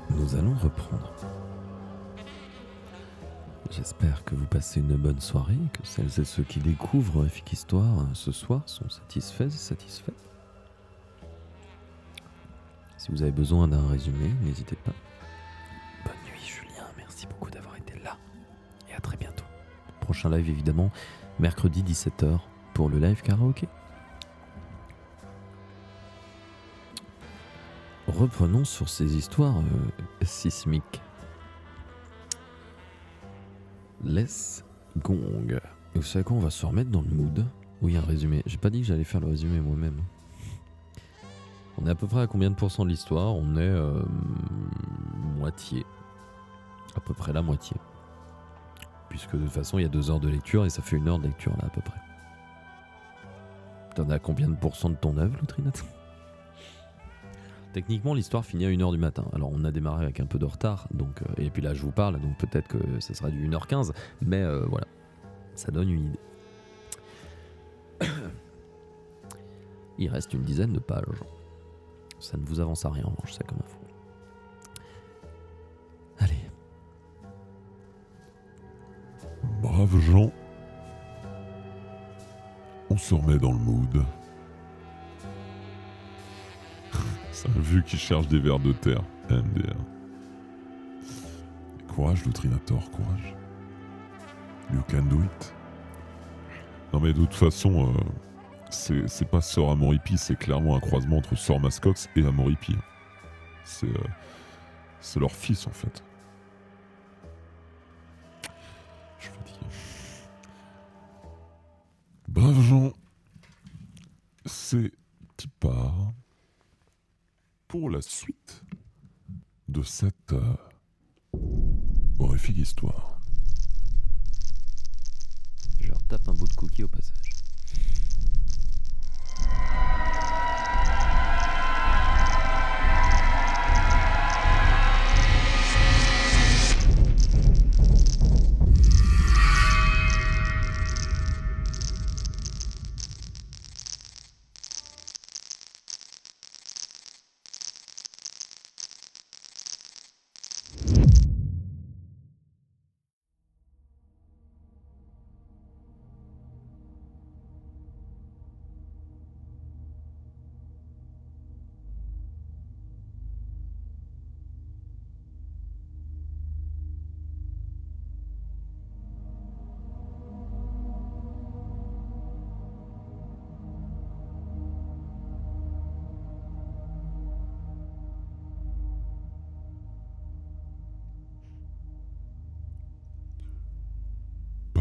Nous allons reprendre. J'espère que vous passez une bonne soirée, que celles et ceux qui découvrent Epic Histoire ce soir sont satisfaits et satisfaits. Si vous avez besoin d'un résumé, n'hésitez pas. Bonne nuit Julien, merci beaucoup d'avoir été là. Et à très bientôt. Prochain live évidemment, mercredi 17h pour le live karaoké. Reprenons sur ces histoires sismiques. Les Gong. Et vous savez quoi, on va se remettre dans le mood. Oui, un résumé. J'ai pas dit que j'allais faire le résumé moi-même. On est à peu près à combien de pourcents de l'histoire? On est moitié. À peu près la moitié. Puisque de toute façon, il y a 2 heures de lecture et ça fait 1 heure de lecture là à peu près. T'en as combien de pourcents de ton œuvre, Loutrinat? Techniquement, l'histoire finit à 1h du matin. Alors, on a démarré avec un peu de retard, donc, et puis là, je vous parle, donc peut-être que ça sera du 1h15, mais voilà, ça donne une idée. Il reste une dizaine de pages. Ça ne vous avance à rien, en revanche, c'est comme info. Allez. Braves gens, on se remet dans le mood. C'est un vieux qui cherche des vers de terre. MDR. Courage, Lutrinator, courage. You can do it. Non mais de toute façon, c'est pas Sœur Amoripi, c'est clairement un croisement entre Sœur Mascox et Amoripi. C'est leur fils en fait. Je suis fatigué. Braves gens, c'est Tipar pour la suite de cette horrifique histoire. Je retape un bout de cookie au passage.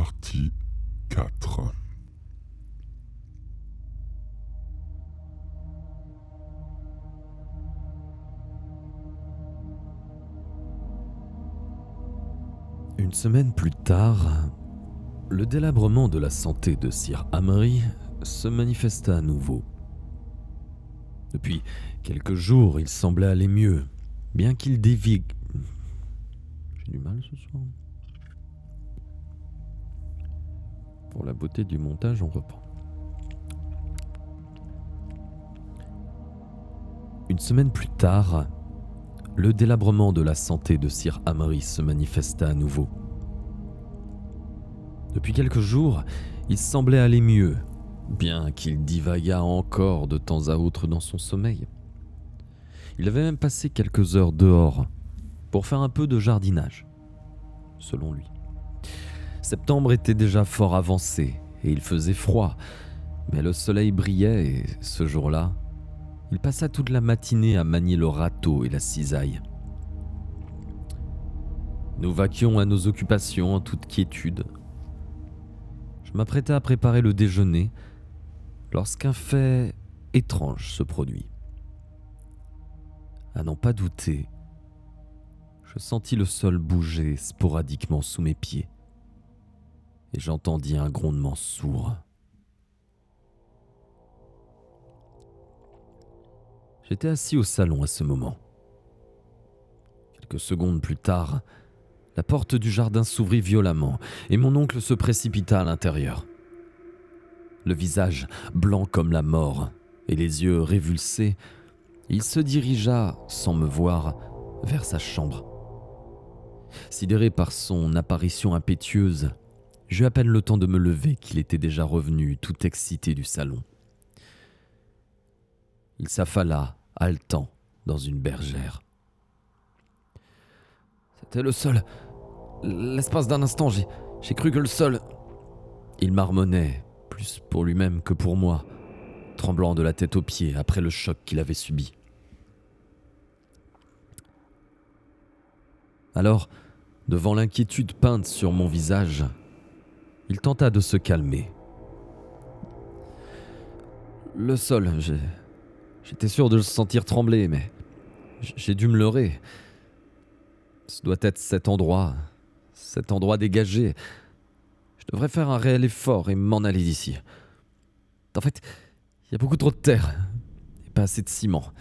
partie 4. Une semaine plus tard, le délabrement de la santé de Sir Amory se manifesta à nouveau. Depuis quelques jours, il semblait aller mieux, bien qu'il dévigue. J'ai du mal ce soir. Pour la beauté du montage, on reprend. Une semaine plus tard, le délabrement de la santé de Sir Amory se manifesta à nouveau. Depuis quelques jours, il semblait aller mieux, bien qu'il divaguât encore de temps à autre dans son sommeil. Il avait même passé quelques heures dehors pour faire un peu de jardinage, selon lui. Septembre était déjà fort avancé et il faisait froid, mais le soleil brillait et ce jour-là, il passa toute la matinée à manier le râteau et la cisaille. Nous vaquions à nos occupations en toute quiétude. Je m'apprêtais à préparer le déjeuner lorsqu'un fait étrange se produit. À n'en pas douter, je sentis le sol bouger sporadiquement sous mes pieds et j'entendis un grondement sourd. J'étais assis au salon à ce moment. Quelques secondes plus tard, la porte du jardin s'ouvrit violemment et mon oncle se précipita à l'intérieur. Le visage blanc comme la mort et les yeux révulsés, il se dirigea, sans me voir, vers sa chambre. Sidéré par son apparition impétueuse, j'eus à peine le temps de me lever qu'il était déjà revenu tout excité du salon. Il s'affala, haletant, dans une bergère. C'était le sol. L'espace d'un instant, j'ai cru que le sol... Il marmonnait, plus pour lui-même que pour moi, tremblant de la tête aux pieds après le choc qu'il avait subi. Alors, devant l'inquiétude peinte sur mon visage, il tenta de se calmer. Le sol, j'étais sûr de le sentir trembler, mais j'ai dû me leurrer. Ce doit être cet endroit dégagé. Je devrais faire un réel effort et m'en aller d'ici. En fait, il y a beaucoup trop de terre et pas assez de ciment.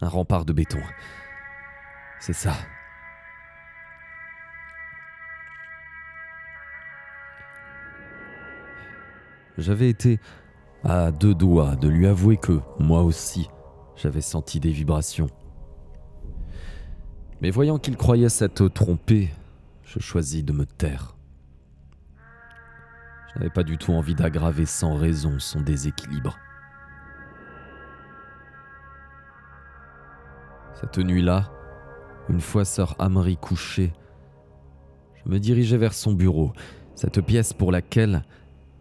Un rempart de béton. C'est ça. J'avais été à 2 doigts de lui avouer que, moi aussi, j'avais senti des vibrations. Mais voyant qu'il croyait s'être trompé, je choisis de me taire. Je n'avais pas du tout envie d'aggraver sans raison son déséquilibre. Cette nuit-là, une fois Sir Amory couché, je me dirigeais vers son bureau, cette pièce pour laquelle,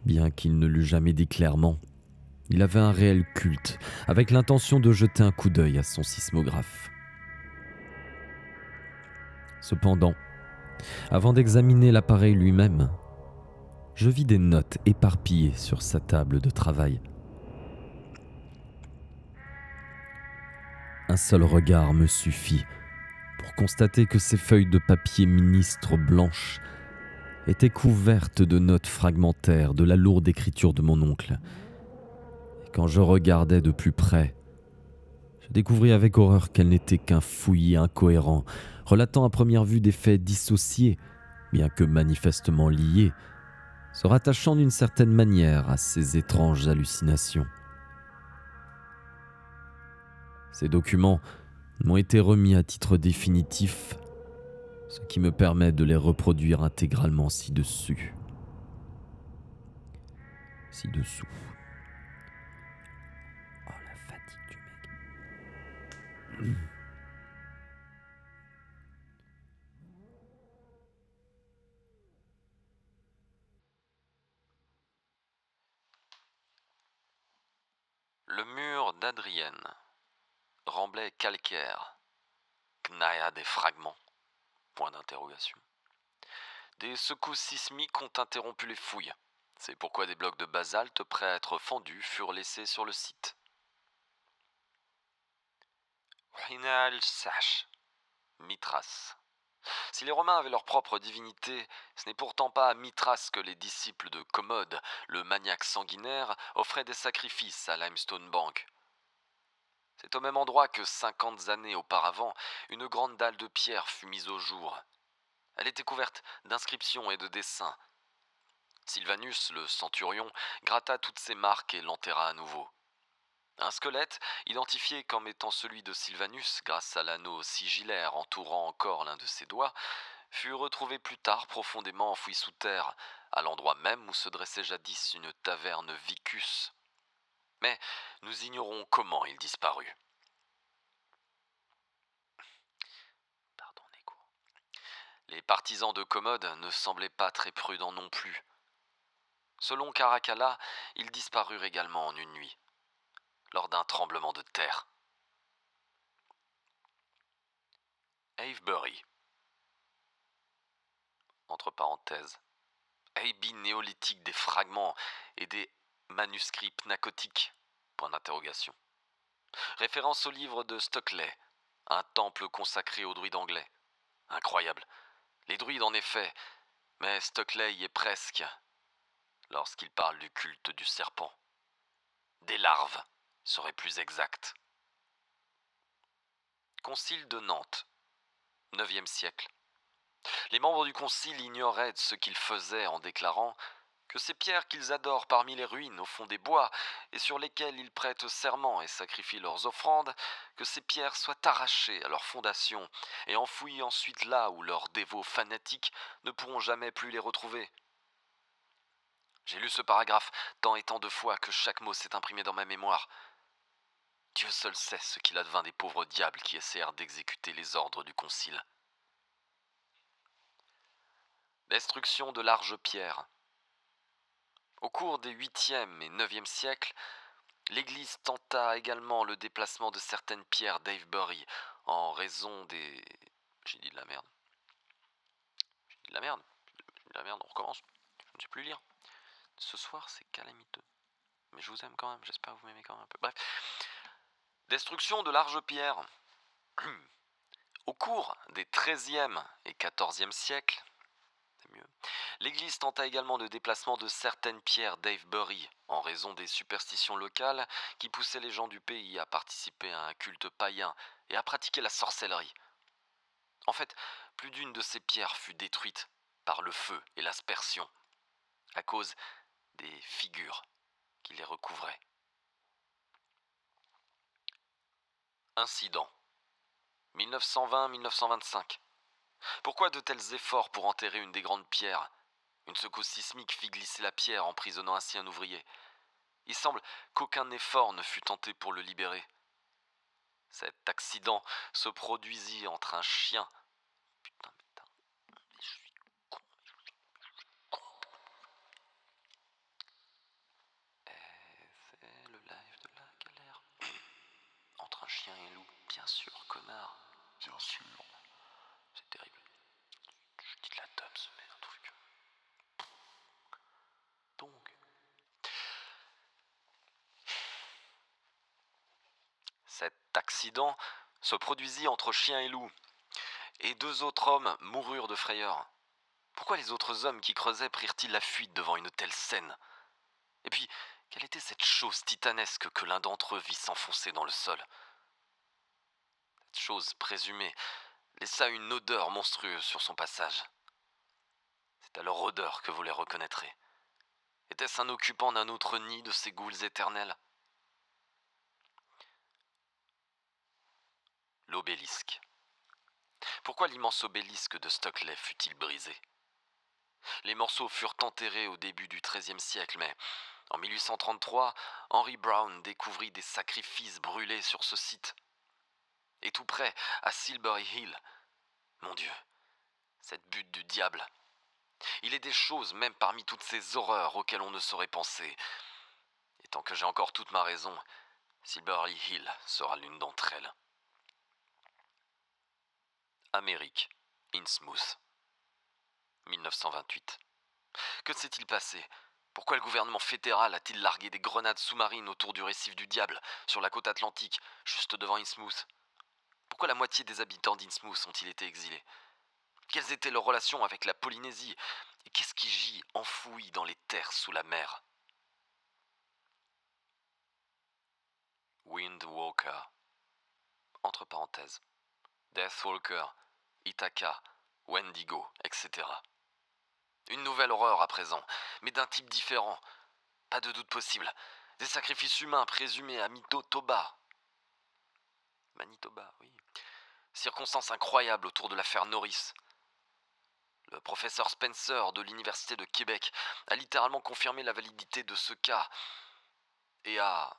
bien qu'il ne l'eût jamais dit clairement, il avait un réel culte, avec l'intention de jeter un coup d'œil à son sismographe. Cependant, avant d'examiner l'appareil lui-même, je vis des notes éparpillées sur sa table de travail. Un seul regard me suffit pour constater que ces feuilles de papier ministre blanches étaient couvertes de notes fragmentaires de la lourde écriture de mon oncle. Et quand je regardais de plus près, je découvris avec horreur qu'elles n'étaient qu'un fouillis incohérent, relatant à première vue des faits dissociés, bien que manifestement liés, se rattachant d'une certaine manière à ces étranges hallucinations. Ces documents m'ont été remis à titre définitif, ce qui me permet de les reproduire intégralement ci-dessus. Ci-dessous. Oh, la fatigue du mec. Le mur d'Adrienne. Remblai calcaire. Gnaya des fragments. Point d'interrogation. Des secousses sismiques ont interrompu les fouilles. C'est pourquoi des blocs de basalte prêts à être fendus furent laissés sur le site. Sash, Mithras. Si les Romains avaient leur propre divinité, ce n'est pourtant pas à Mithras que les disciples de Commode, le maniaque sanguinaire, offraient des sacrifices à Limestone Bank. C'est au même endroit que 50 années auparavant, une grande dalle de pierre fut mise au jour. Elle était couverte d'inscriptions et de dessins. Sylvanus, le centurion, gratta toutes ces marques et l'enterra à nouveau. Un squelette, identifié comme étant celui de Sylvanus grâce à l'anneau sigillaire entourant encore l'un de ses doigts, fut retrouvé plus tard profondément enfoui sous terre, à l'endroit même où se dressait jadis une taverne Vicus. Mais nous ignorons comment il disparut. Les partisans de Commode ne semblaient pas très prudents non plus. Selon Caracalla, ils disparurent également en une nuit, lors d'un tremblement de terre. Avebury. Entre parenthèses. Abbey néolithique des fragments et des manuscrits pnacotiques. Point d'interrogation. Référence au livre de Stockley, un temple consacré aux druides anglais. Incroyable. Les druides en effet, mais Stockley y est presque, lorsqu'il parle du culte du serpent. Des larves, serait plus exact. Concile de Nantes, 9e siècle. Les membres du concile ignoraient ce qu'ils faisaient en déclarant que ces pierres qu'ils adorent parmi les ruines au fond des bois et sur lesquelles ils prêtent serment et sacrifient leurs offrandes, que ces pierres soient arrachées à leur fondation et enfouies ensuite là où leurs dévots fanatiques ne pourront jamais plus les retrouver. J'ai lu ce paragraphe tant et tant de fois que chaque mot s'est imprimé dans ma mémoire. Dieu seul sait ce qu'il advint des pauvres diables qui essayèrent d'exécuter les ordres du concile. Destruction de larges pierres. Au cours des 8e et 9e siècles, l'Église tenta également le déplacement de certaines pierres d'Avebury en raison des... J'ai dit de la merde. On recommence. Je ne sais plus lire. Ce soir, c'est calamiteux. Mais je vous aime quand même, j'espère que vous m'aimez quand même un peu. Bref. Destruction de larges pierres. Au cours des 13e et 14e siècles, l'Église tenta également le déplacement de certaines pierres d'Avebury en raison des superstitions locales qui poussaient les gens du pays à participer à un culte païen et à pratiquer la sorcellerie. En fait, plus d'une de ces pierres fut détruite par le feu et l'aspersion à cause des figures qui les recouvraient. Incident 1920-1925. Pourquoi de tels efforts pour enterrer une des grandes pierres ? Une secousse sismique fit glisser la pierre, emprisonnant ainsi un ouvrier. Il semble qu'aucun effort ne fut tenté pour le libérer. Cet accident se produisit entre un chien... Putain, je suis con. C'est le live de la galère. Entre un chien et un loup, bien sûr, connard. Bien sûr. C'est terrible. Je dis de la dumps, mais un truc. Donc... Cet accident se produisit entre chien et loup, et 2 autres hommes moururent de frayeur. Pourquoi les autres hommes qui creusaient prirent-ils la fuite devant une telle scène ? Et puis, quelle était cette chose titanesque que l'un d'entre eux vit s'enfoncer dans le sol ? Cette chose présumée laissa une odeur monstrueuse sur son passage. C'est à leur odeur que vous les reconnaîtrez. Était-ce un occupant d'un autre nid de ces goules éternels ? L'obélisque. Pourquoi l'immense obélisque de Stockley fut-il brisé ? Les morceaux furent enterrés au début du XIIIe siècle, mais en 1833, Henry Brown découvrit des sacrifices brûlés sur ce site. Et tout près, à Silbury Hill. Mon Dieu, cette butte du diable. Il est des choses, même parmi toutes ces horreurs, auxquelles on ne saurait penser. Et tant que j'ai encore toute ma raison, Silbury Hill sera l'une d'entre elles. Amérique, Innsmouth. 1928. Que s'est-il passé ? Pourquoi le gouvernement fédéral a-t-il largué des grenades sous-marines autour du récif du Diable, sur la côte atlantique, juste devant Innsmouth ? Pourquoi la moitié des habitants d'Innsmouth ont-ils été exilés ? Quelles étaient leurs relations avec la Polynésie ? Et qu'est-ce qui gît enfoui dans les terres sous la mer ? Windwalker, entre parenthèses, Deathwalker, Ithaca, Wendigo, etc. Une nouvelle horreur à présent, mais d'un type différent. Pas de doute possible. Des sacrifices humains présumés à Manitoba, oui. Circonstances incroyables autour de l'affaire Norris. Le professeur Spencer de l'Université de Québec a littéralement confirmé la validité de ce cas et a...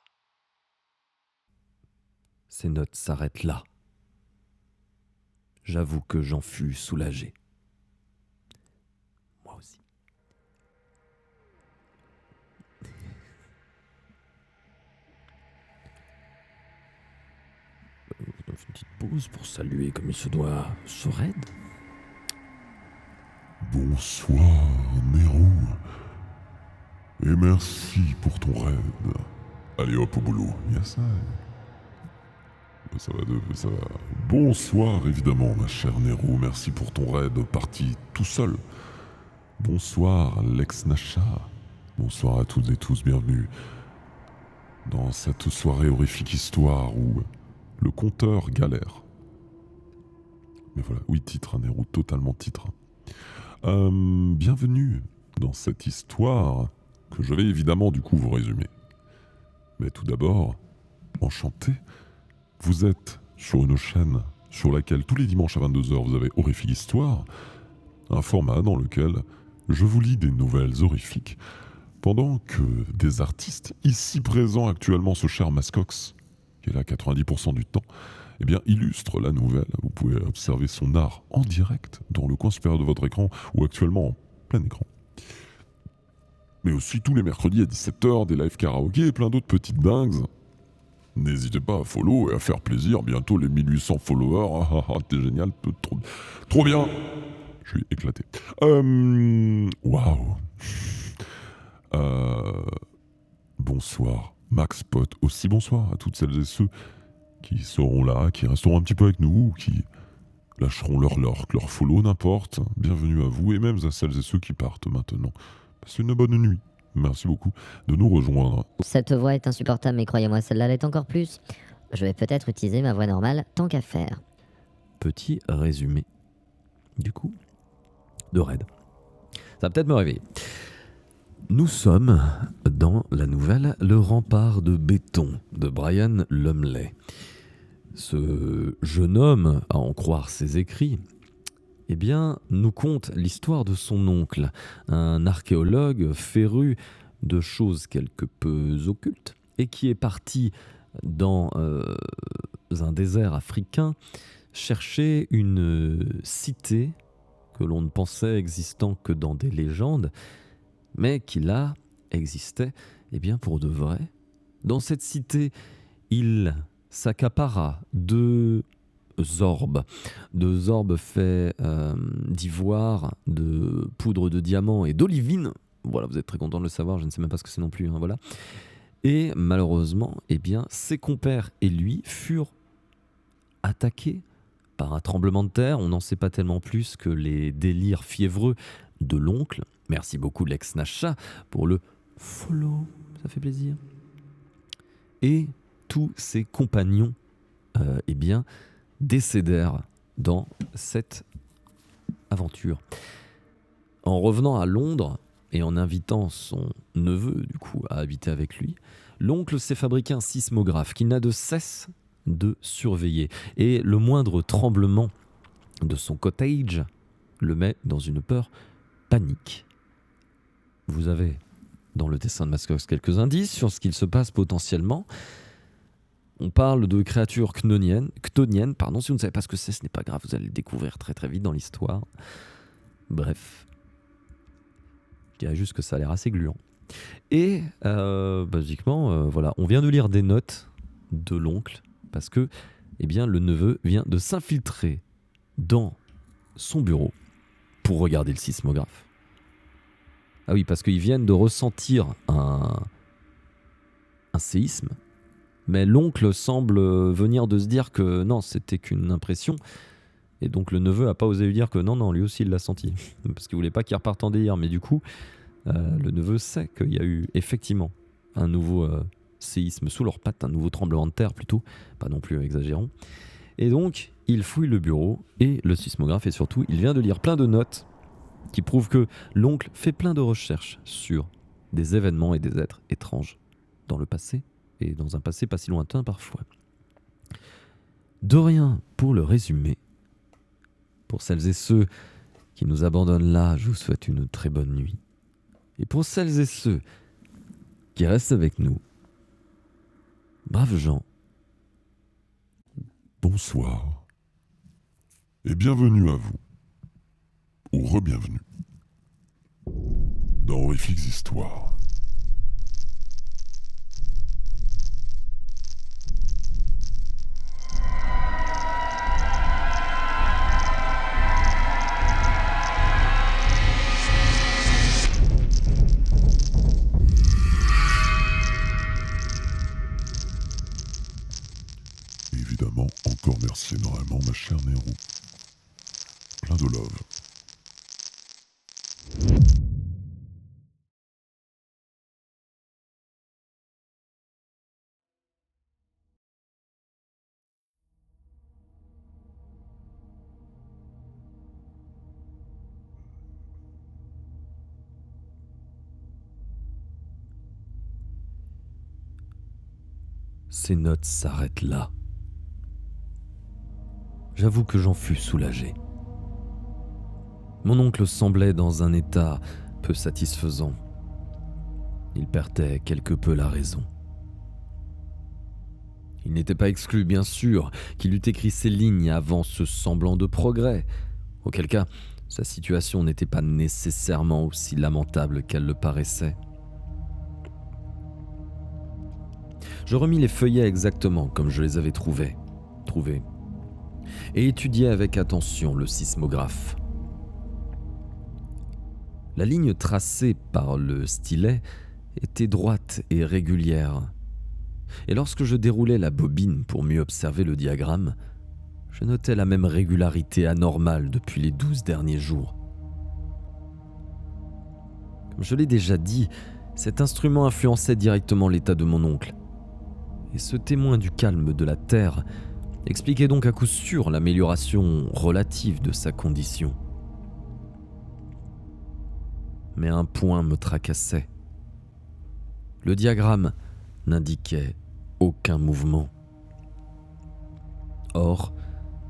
Ces notes s'arrêtent là. J'avoue que j'en fus soulagé. Moi aussi. Une petite pause pour saluer comme il se doit ce raid. Bonsoir, Nero. Et merci pour ton raid. Allez hop au boulot. Yes, ça va. Bonsoir, évidemment, ma chère Nero. Merci pour ton raid parti tout seul. Bonsoir, Lex Nasha. Bonsoir à toutes et tous, bienvenue dans cette soirée horrifique histoire où le compteur galère. Mais voilà, oui, titre, Nero, totalement titre. Bienvenue dans cette histoire que je vais évidemment du coup vous résumer. Mais tout d'abord, enchanté, vous êtes sur une chaîne sur laquelle tous les dimanches à 22h vous avez Horrifique Histoire, un format dans lequel je vous lis des nouvelles horrifiques pendant que des artistes ici présents actuellement, ce cher Mascox, qui est là 90% du temps, eh bien, illustre la nouvelle. Vous pouvez observer son art en direct dans le coin supérieur de votre écran ou actuellement en plein écran. Mais aussi tous les mercredis à 17h, des live karaoké et plein d'autres petites dingues. N'hésitez pas à follow et à faire plaisir. Bientôt les 1800 followers. T'es génial. Trop bien. Je suis éclaté. Waouh. Bonsoir, Max Pot. Aussi bonsoir à toutes celles et ceux qui seront là, qui resteront un petit peu avec nous, qui lâcheront leur follow, n'importe. Bienvenue à vous et même à celles et ceux qui partent maintenant. Passez une bonne nuit. Merci beaucoup de nous rejoindre. Cette voix est insupportable, mais croyez-moi, celle-là l'est encore plus. Je vais peut-être utiliser ma voix normale, tant qu'à faire. Petit résumé, du coup, de raid. Ça va peut-être me réveiller. Nous sommes dans la nouvelle Le rempart de béton de Brian Lumley. Ce jeune homme, à en croire ses écrits, eh bien, nous conte l'histoire de son oncle, un archéologue féru de choses quelque peu occultes, et qui est parti dans un désert africain chercher une cité que l'on ne pensait existant que dans des légendes, mais qui là existait eh bien, pour de vrai. Dans cette cité, il s'accapara deux orbes faits d'ivoire, de poudre de diamant et d'olivine. Voilà, vous êtes très content de le savoir, je ne sais même pas ce que c'est non plus. Hein, voilà. Et malheureusement, eh bien, ses compères et lui furent attaqués par un tremblement de terre. On n'en sait pas tellement plus que les délires fiévreux de l'oncle. Merci beaucoup Lex Nasha pour le follow, ça fait plaisir. Et tous ses compagnons eh bien, décédèrent dans cette aventure. En revenant à Londres et en invitant son neveu du coup à habiter avec lui, l'oncle s'est fabriqué un sismographe qui n'a de cesse de surveiller. Et le moindre tremblement de son cottage le met dans une peur panique. Vous avez dans le dessin de Mascox quelques indices sur ce qu'il se passe potentiellement. On parle de créatures chtoniennes. Si vous ne savez pas ce que c'est, ce n'est pas grave, vous allez le découvrir très très vite dans l'histoire. Bref, je dirais juste que ça a l'air assez gluant. Et basiquement, voilà, on vient de lire des notes de l'oncle parce que, eh bien, le neveu vient de s'infiltrer dans son bureau pour regarder le sismographe. Ah oui, parce qu'ils viennent de ressentir un séisme, mais l'oncle semble venir de se dire que non, c'était qu'une impression, et donc le neveu n'a pas osé lui dire que non, lui aussi il l'a senti, parce qu'il voulait pas qu'il reparte en délire, mais du coup, le neveu sait qu'il y a eu effectivement un nouveau séisme sous leurs pattes, un nouveau tremblement de terre plutôt, pas non plus exagérons, et donc il fouille le bureau et le sismographe, et surtout il vient de lire plein de notes qui prouvent que l'oncle fait plein de recherches sur des événements et des êtres étranges dans le passé, et dans un passé pas si lointain parfois. De rien pour le résumer. Pour celles et ceux qui nous abandonnent là, je vous souhaite une très bonne nuit. Et pour celles et ceux qui restent avec nous, braves gens, Bonsoir. Et bienvenue à vous. Ou re-bienvenue. Dans Horrifiques Histoires. Évidemment, encore merci énormément ma chère Nero. Plein de love. ces notes s'arrêtent là. J'avoue que j'en fus soulagé. Mon oncle semblait dans un état peu satisfaisant. Il perdait quelque peu la raison. Il n'était pas exclu, bien sûr, qu'il eût écrit ces lignes avant ce semblant de progrès, auquel cas sa situation n'était pas nécessairement aussi lamentable qu'elle le paraissait. Je remis les feuillets exactement comme je les avais trouvés, et étudiai avec attention le sismographe. La ligne tracée par le stylet était droite et régulière. Et lorsque je déroulais la bobine pour mieux observer le diagramme, je notais la même régularité anormale depuis les 12 derniers jours. Comme je l'ai déjà dit, cet instrument influençait directement l'état de mon oncle. Et ce témoin du calme de la Terre expliquait donc à coup sûr l'amélioration relative de sa condition. Mais un point me tracassait. Le diagramme n'indiquait aucun mouvement. Or,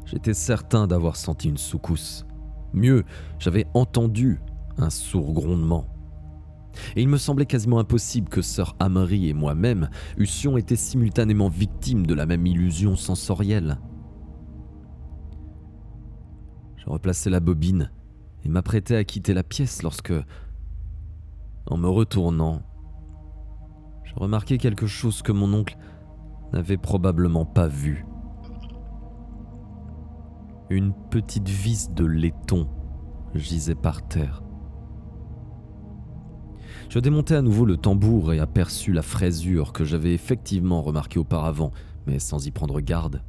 j'étais certain d'avoir senti une secousse. Mieux, j'avais entendu un sourd grondement. Et il me semblait quasiment impossible que sœur Amery et moi-même eussions été simultanément victimes de la même illusion sensorielle. Je replaçai la bobine et m'apprêtais à quitter la pièce lorsque, en me retournant, je remarquai quelque chose que mon oncle n'avait probablement pas vu. Une petite vis de laiton gisait par terre. Je démontai à nouveau le tambour et aperçus la fraisure que j'avais effectivement remarquée auparavant, mais sans y prendre garde.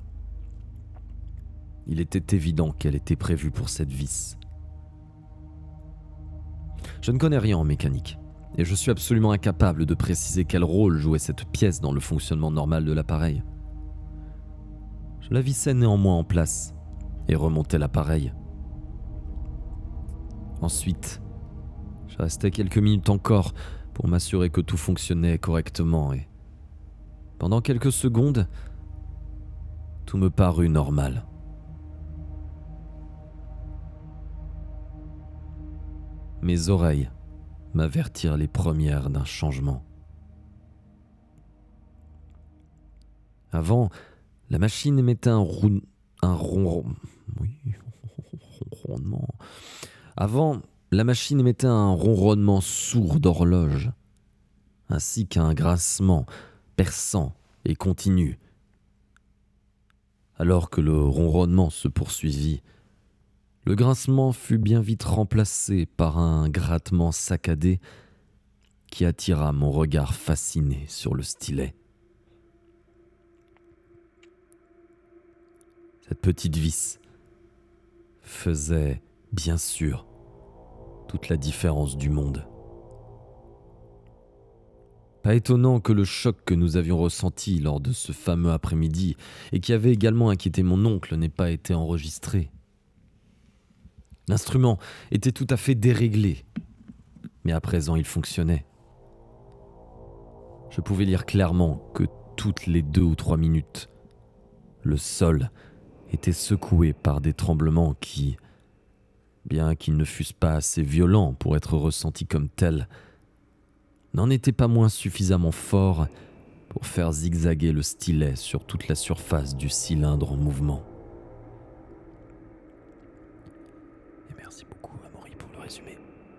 Il était évident qu'elle était prévue pour cette vis. Je ne connais rien en mécanique, et je suis absolument incapable de préciser quel rôle jouait cette pièce dans le fonctionnement normal de l'appareil. Je la vissai néanmoins en place et remontai l'appareil. Ensuite, je restai quelques minutes encore pour m'assurer que tout fonctionnait correctement et, pendant quelques secondes, tout me parut normal. Mes oreilles m'avertirent les premières d'un changement. Avant, la machine émettait un ronronnement. Avant, la machine émettait un ronronnement sourd d'horloge, ainsi qu'un grincement perçant et continu. Alors que le ronronnement se poursuivit, Le grincement fut bien vite remplacé par un grattement saccadé qui attira mon regard fasciné sur le stylet. Cette petite vis faisait, bien sûr, toute la différence du monde. Pas étonnant que le choc que nous avions ressenti lors de ce fameux après-midi et qui avait également inquiété mon oncle n'ait pas été enregistré. L'instrument était tout à fait déréglé, mais à présent il fonctionnait. Je pouvais lire clairement que toutes les 2 ou 3 minutes, le sol était secoué par des tremblements qui, bien qu'ils ne fussent pas assez violents pour être ressentis comme tels, n'en étaient pas moins suffisamment forts pour faire zigzaguer le stylet sur toute la surface du cylindre en mouvement. Et merci beaucoup à Maury pour le résumé,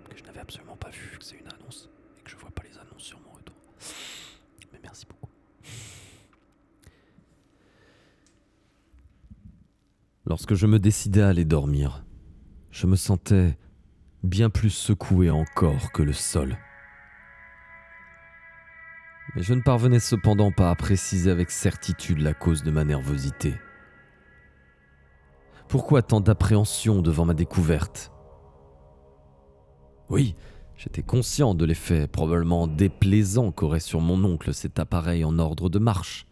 que je n'avais absolument pas vu, que c'est une annonce, et que je vois pas les annonces sur mon retour. Mais merci beaucoup. Lorsque je me décidai à aller dormir, je me sentais bien plus secoué encore que le sol. Mais je ne parvenais cependant pas à préciser avec certitude la cause de ma nervosité. Pourquoi tant d'appréhension devant ma découverte ? Oui, j'étais conscient de l'effet probablement déplaisant qu'aurait sur mon oncle cet appareil en ordre de marche.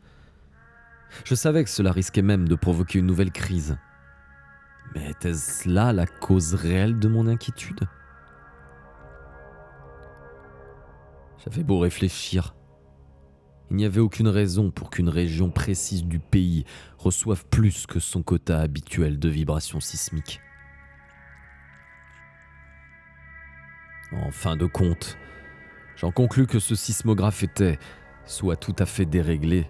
Je savais que cela risquait même de provoquer une nouvelle crise. Mais était-ce là la cause réelle de mon inquiétude ? J'avais beau réfléchir, il n'y avait aucune raison pour qu'une région précise du pays reçoive plus que son quota habituel de vibrations sismiques. En fin de compte, j'en conclus que ce sismographe était soit tout à fait déréglé,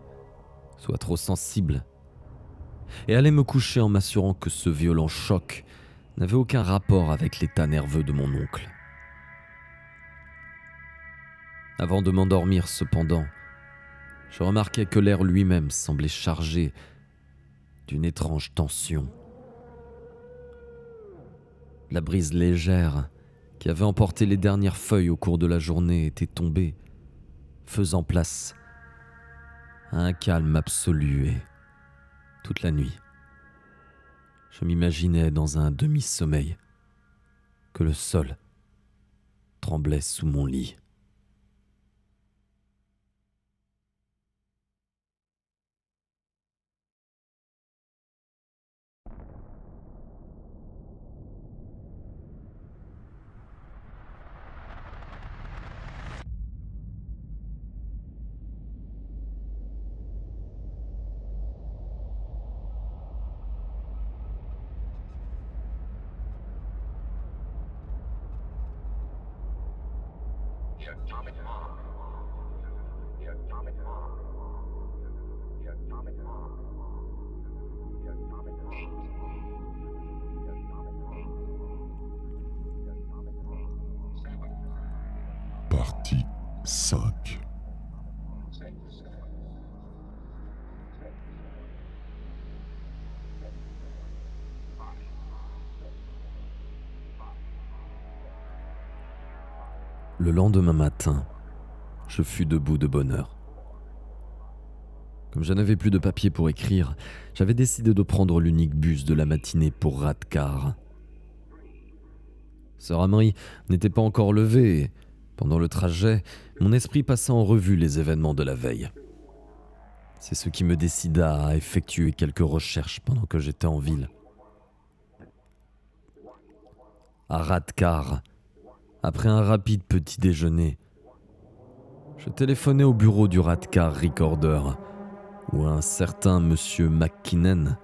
soit trop sensible, et allais me coucher en m'assurant que ce violent choc n'avait aucun rapport avec l'état nerveux de mon oncle. Avant de m'endormir cependant, je remarquai que l'air lui-même semblait chargé d'une étrange tension. La brise légère qui avait emporté les dernières feuilles au cours de la journée était tombée, faisant place à un calme absolu et toute la nuit, je m'imaginais dans un demi-sommeil que le sol tremblait sous mon lit. The atomic bomb. The atomic bomb. The atomic bomb. The atomic bomb. The atomic bomb. The atomic bomb. 7, Partie 5. 6, 5, Le lendemain matin, je fus debout de bonne heure. Comme je n'avais plus de papier pour écrire, j'avais décidé de prendre l'unique bus de la matinée pour Radkar. Sœur Amory n'était pas encore levée et, pendant le trajet, mon esprit passa en revue les événements de la veille. C'est ce qui me décida à effectuer quelques recherches pendant que j'étais en ville. À Radkar, après un rapide petit déjeuner, je téléphonai au bureau du Radkar Recorder, où un certain monsieur McKinnon,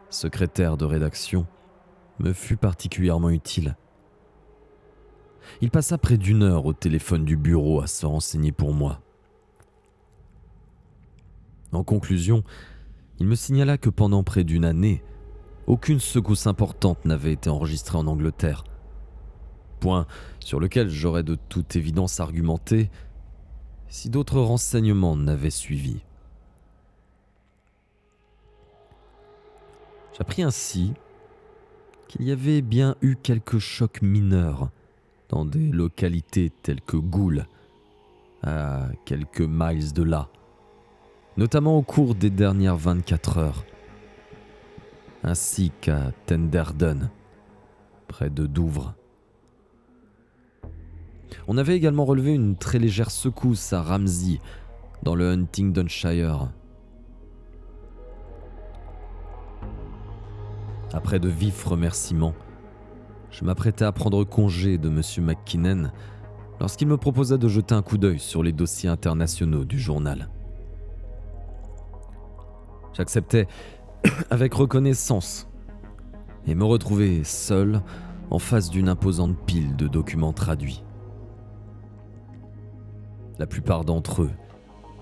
secrétaire de rédaction, me fut particulièrement utile. Il passa près d'1 heure au téléphone du bureau à se renseigner pour moi. En conclusion, il me signala que pendant près d'1 année, aucune secousse importante n'avait été enregistrée en Angleterre. Point sur lequel j'aurais de toute évidence argumenté si d'autres renseignements n'avaient suivi. J'appris ainsi qu'il y avait bien eu quelques chocs mineurs dans des localités telles que Goul, à quelques miles de là, notamment au cours des dernières 24 heures, ainsi qu'à Tenderden, près de Douvres. On avait également relevé une très légère secousse à Ramsey, dans le Huntingdonshire. Après de vifs remerciements, je m'apprêtais à prendre congé de M. McKinnon lorsqu'il me proposa de jeter un coup d'œil sur les dossiers internationaux du journal. J'acceptais avec reconnaissance et me retrouvais seul en face d'une imposante pile de documents traduits. La plupart d'entre eux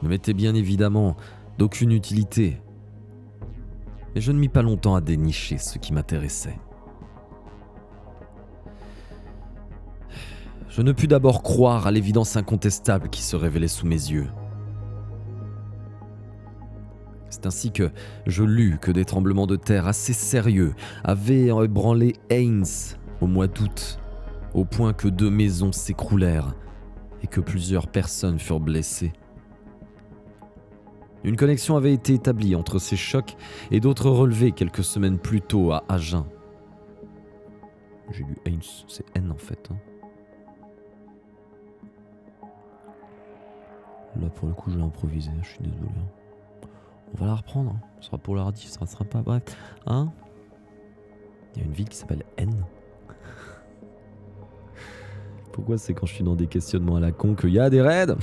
ne m'étaient bien évidemment d'aucune utilité, mais je ne mis pas longtemps à dénicher ce qui m'intéressait. Je ne pus d'abord croire à l'évidence incontestable qui se révélait sous mes yeux. C'est ainsi que je lus que des tremblements de terre assez sérieux avaient ébranlé Haynes au mois d'août, au point que 2 maisons s'écroulèrent et que plusieurs personnes furent blessées. Une connexion avait été établie entre ces chocs et d'autres relevés quelques semaines plus tôt à Agen. J'ai lu Haynes, c'est N en fait. Là pour le coup je l'ai improvisé, je suis désolé. On va la reprendre, ce sera pour l'hardi, ça sera pas bref. Il y a une ville qui s'appelle N. Pourquoi c'est quand je suis dans des questionnements à la con qu'il y a des raids?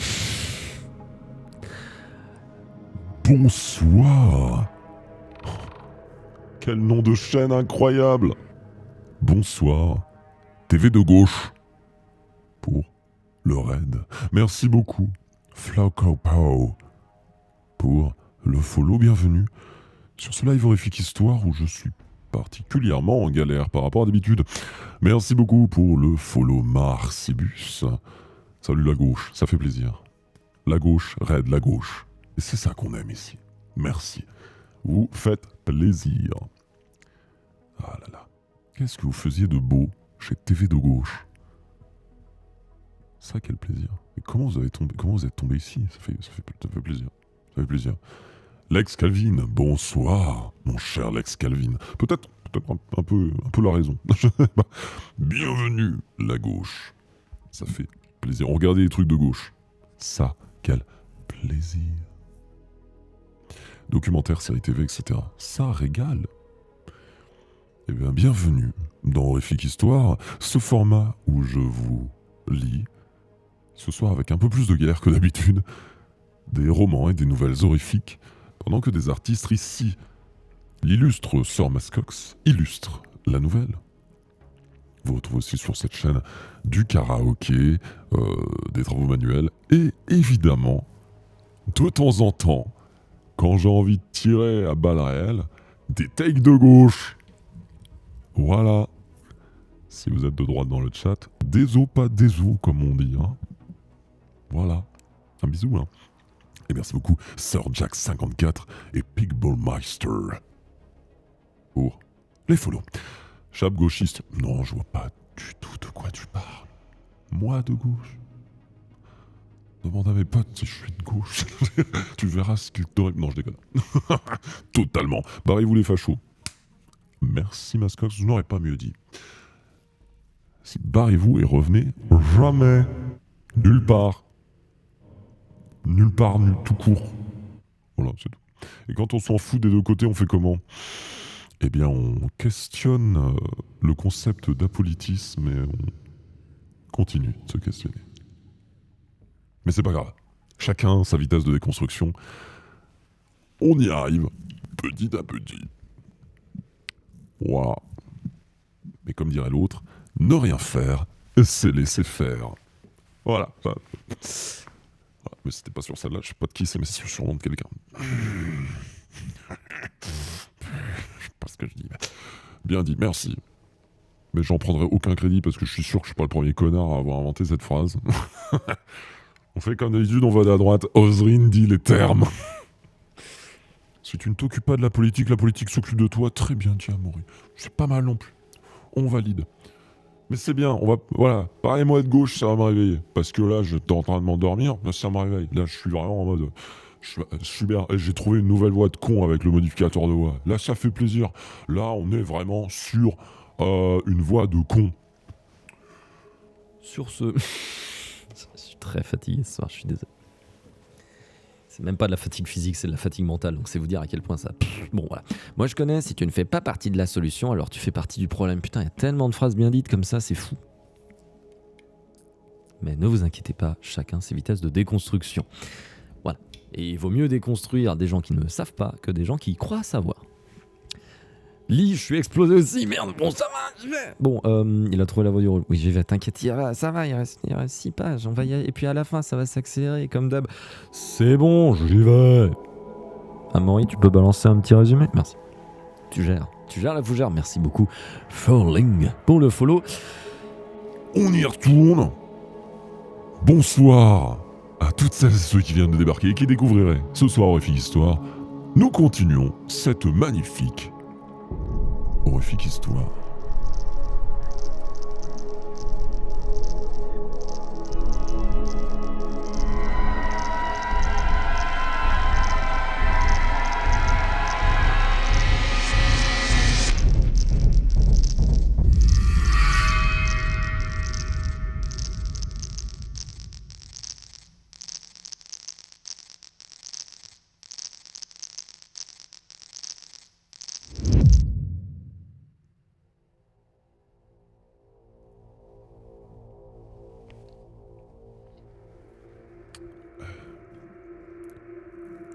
Bonsoir. Quel nom de chaîne incroyable. Bonsoir. TV de gauche. Pour le raid. Merci beaucoup. Flaucopow. Pour le follow, bienvenue sur ce live horrifique histoire où je suis particulièrement en galère par rapport à d'habitude. Merci beaucoup pour le follow Marcibus. Salut la gauche, ça fait plaisir. La gauche raid la gauche. Et c'est ça qu'on aime ici. Merci. Vous faites plaisir. Ah là là. Qu'est-ce que vous faisiez de beau chez TV de gauche? Ça, quel plaisir. Et comment vous êtes tombé ici? Ça fait plaisir. Ça fait plaisir. Lex Calvin, bonsoir, mon cher Lex Calvin. Peut-être un peu la raison. Bienvenue, la gauche. Ça fait plaisir. Regardez les trucs de gauche. Ça, quel plaisir. Documentaire, série TV, etc. Ça régale. Eh bien, bienvenue dans Horrifique Histoire, ce format où je vous lis, ce soir avec un peu plus de guerre que d'habitude, des romans et des nouvelles horrifiques, pendant que des artistes ici, l'illustre Sir Mascox, illustre la nouvelle. Vous retrouvez aussi sur cette chaîne du karaoké, des travaux manuels, et évidemment, de temps en temps, quand j'ai envie de tirer à balles réelles, des takes de gauche. Voilà. Si vous êtes de droite dans le chat, désolé pas désolé comme on dit. Hein. Voilà. Un bisou. Hein. Et merci beaucoup Sir Jack 54 et Pigballmeister pour les follow. Chape gauchiste. Non, je vois pas du tout de quoi tu parles. Moi de gauche. Demande à mes potes si je suis de gauche. Tu verras ce qu'ils t'auraient... Non, je déconne. Totalement. Barrez-vous les fachos. Merci Mascox, je n'aurais pas mieux dit. Si barrez-vous et revenez jamais. Nulle part. Nulle part, tout court. Voilà, c'est tout. Et quand on s'en fout des deux côtés, on fait comment? Eh bien, on questionne le concept d'apolitisme et on continue de se questionner. Mais c'est pas grave. Chacun sa vitesse de déconstruction. On y arrive, petit à petit. Waouh. Mais comme dirait l'autre, ne rien faire, c'est laisser faire. Voilà. Mais c'était pas sur celle-là, je sais pas de qui c'est, mais c'est sur le nom de quelqu'un. Je sais pas ce que je dis. Bien dit, merci. Mais j'en prendrai aucun crédit parce que je suis sûr que je suis pas le premier connard à avoir inventé cette phrase. On fait comme d'habitude, on va à droite. Osrine dit les termes. Si tu ne t'occupes pas de la politique s'occupe de toi. Très bien, tiens, Maury. C'est pas mal non plus. on valide. Mais c'est bien, on va... Voilà, parlez-moi de gauche, ça va me réveiller. Parce que là, j'étais en train de m'endormir, là, ça me réveille. Là, je suis vraiment en mode... Je suis bien. Et j'ai trouvé une nouvelle voix de con avec le modificateur de voix. Là, ça fait plaisir. Là, on est vraiment sur une voix de con. Sur ce... je suis très fatigué ce soir, je suis désolé. C'est même pas de la fatigue physique, c'est de la fatigue mentale. Donc c'est vous dire à quel point ça... Bon, voilà. Moi, je connais, si tu ne fais pas partie de la solution, alors tu fais partie du problème. Putain, il y a tellement de phrases bien dites comme ça, c'est fou. Mais ne vous inquiétez pas, chacun ses vitesses de déconstruction. Voilà. Et il vaut mieux déconstruire des gens qui ne savent pas que des gens qui croient savoir. Lis, je suis explosé aussi, merde, bon ça va, j'y vais. Bon, il a trouvé la voie du rôle. Oui, j'y vais, t'inquiète, ça va, il reste 6 pages, on va y aller. Et puis à la fin, ça va s'accélérer comme d'hab. C'est bon, j'y vais. Amaury, tu peux balancer un petit résumé? Merci. Tu gères la fougère, merci beaucoup. Falling pour le follow. On y retourne. Bonsoir à toutes celles et ceux qui viennent de débarquer et qui découvriraient ce soir Horrifique Histoire. Nous continuons cette magnifique Horrifique Histoire.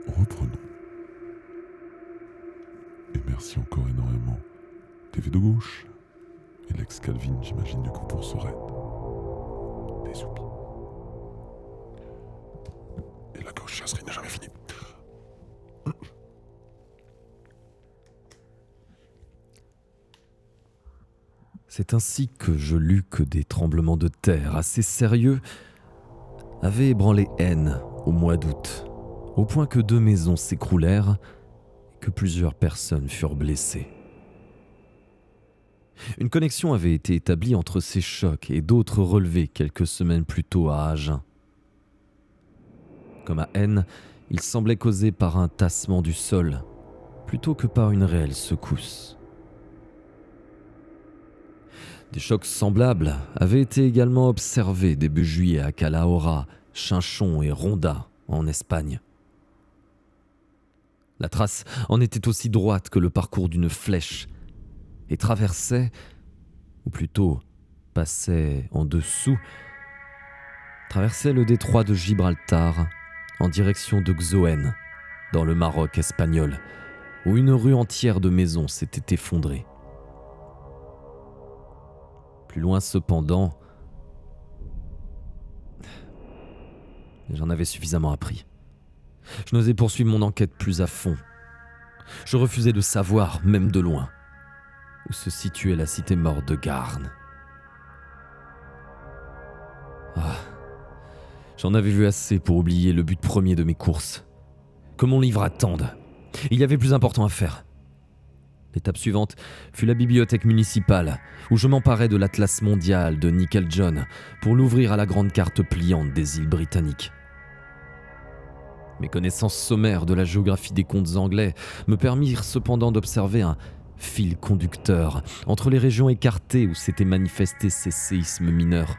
Reprenons. Et merci encore énormément. TV de gauche et l'ex Calvin, j'imagine, du coup, pour ce raid. Des soupis. Et la gauche chasserie n'a jamais fini. C'est ainsi que je lus que des tremblements de terre assez sérieux avaient ébranlé N au mois d'août, au point que 2 maisons s'écroulèrent et que plusieurs personnes furent blessées. Une connexion avait été établie entre ces chocs et d'autres relevés quelques semaines plus tôt à Agen. Comme à N, il semblait causé par un tassement du sol, plutôt que par une réelle secousse. Des chocs semblables avaient été également observés début juillet à Calahorra, Chinchon et Ronda, en Espagne. La trace en était aussi droite que le parcours d'une flèche et traversait, ou plutôt passait en dessous, traversait le détroit de Gibraltar en direction de Xoën, dans le Maroc espagnol, où une rue entière de maisons s'était effondrée. Plus loin cependant, j'en avais suffisamment appris. Je n'osais poursuivre mon enquête plus à fond. Je refusais de savoir, même de loin, où se situait la cité morte de Garn. J'en avais vu assez pour oublier le but premier de mes courses. Que mon livre attende. Il y avait plus important à faire. L'étape suivante fut la bibliothèque municipale, où je m'emparais de l'Atlas mondial de Nickel John pour l'ouvrir à la grande carte pliante des îles britanniques. Mes connaissances sommaires de la géographie des contes anglais me permirent cependant d'observer un fil conducteur entre les régions écartées où s'étaient manifestés ces séismes mineurs.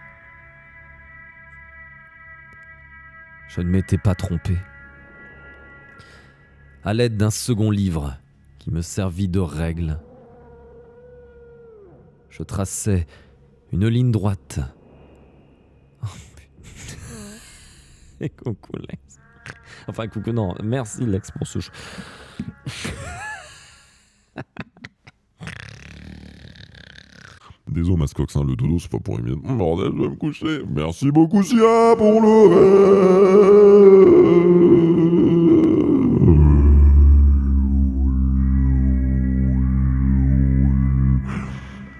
Je ne m'étais pas trompé. À l'aide d'un second livre qui me servit de règle, je traçais une ligne droite. Et coucou Lex. Enfin coucou, non, merci Lex pour ce Désolé Mascox, le dodo c'est pas pour les miennes. Bordel, je vais me coucher. Merci beaucoup Sia pour le rêve.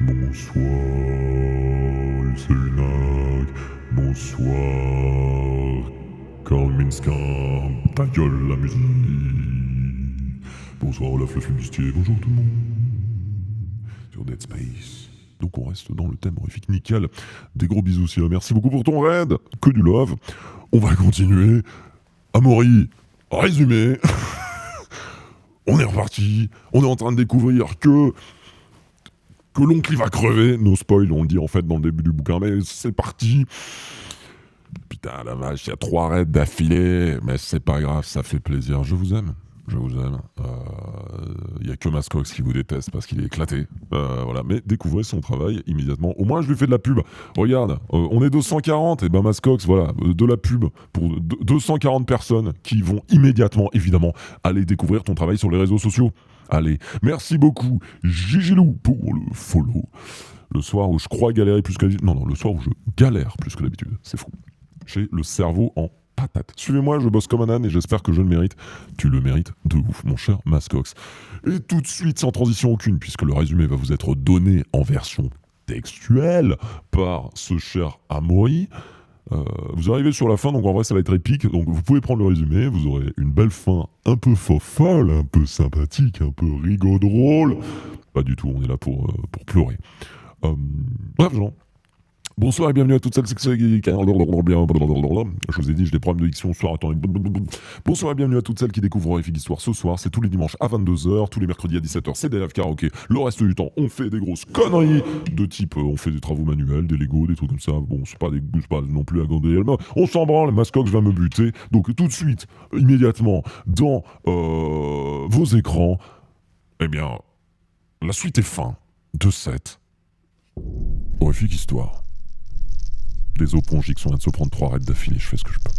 Bonsoir, c'est Unac. Bonsoir, Kalminska. Ta gueule la musique. Bonsoir Olaf le fumistier. Bonjour tout le monde. Sur Dead Space. Donc on reste dans le thème horrifique, nickel. Des gros bisous, Sia. Merci beaucoup pour ton raid. Que du love. On va continuer. Amaury, résumé. On est reparti. On est en train de découvrir que l'oncle il va crever. No spoil, on le dit en fait dans le début du bouquin, mais c'est parti. Putain la vache, il y a 3 raids d'affilée, mais c'est pas grave, ça fait plaisir. Je vous aime. Il y a que Mascox qui vous déteste parce qu'il est éclaté. Voilà, mais découvrez son travail immédiatement. Au moins, je lui fais de la pub. Regarde, on est 240, et ben Mascox, voilà, de la pub pour 240 personnes qui vont immédiatement, évidemment, aller découvrir ton travail sur les réseaux sociaux. Allez, merci beaucoup, Gigilou, pour le follow. Le soir où je crois galérer plus que d'habitude. Non, le soir où je galère plus que d'habitude. C'est fou. J'ai le cerveau en patate. Suivez-moi, je bosse comme un âne et j'espère que je le mérite. Tu le mérites de ouf, mon cher Mascox. Et tout de suite, sans transition aucune, puisque le résumé va vous être donné en version textuelle par ce cher Amaury. Vous arrivez sur la fin, donc en vrai ça va être épique. Donc vous pouvez prendre le résumé, vous aurez une belle fin un peu folle, un peu sympathique, un peu rigolo-drôle. Pas du tout, on est là pour pleurer. Bref, gens. Bonsoir et bienvenue à toutes celles qui... Je vous ai dit, j'ai des problèmes de diction ce soir, attendez. Bonsoir et bienvenue à toutes celles qui découvrent Horrifique Histoire ce soir. C'est tous les dimanches à 22h, tous les mercredis à 17h, c'est des live karaoké. Le reste du temps, on fait des grosses conneries de type, on fait des travaux manuels, des Lego, des trucs comme ça. Bon, c'est pas non plus à Gandhi. On s'en branle, Mascox va me buter. Donc tout de suite, immédiatement, dans vos écrans, eh bien, la suite est fin de cette Horrifique Histoire. Des Opongix, on vient de se prendre 3 raids d'affilée, je fais ce que je peux.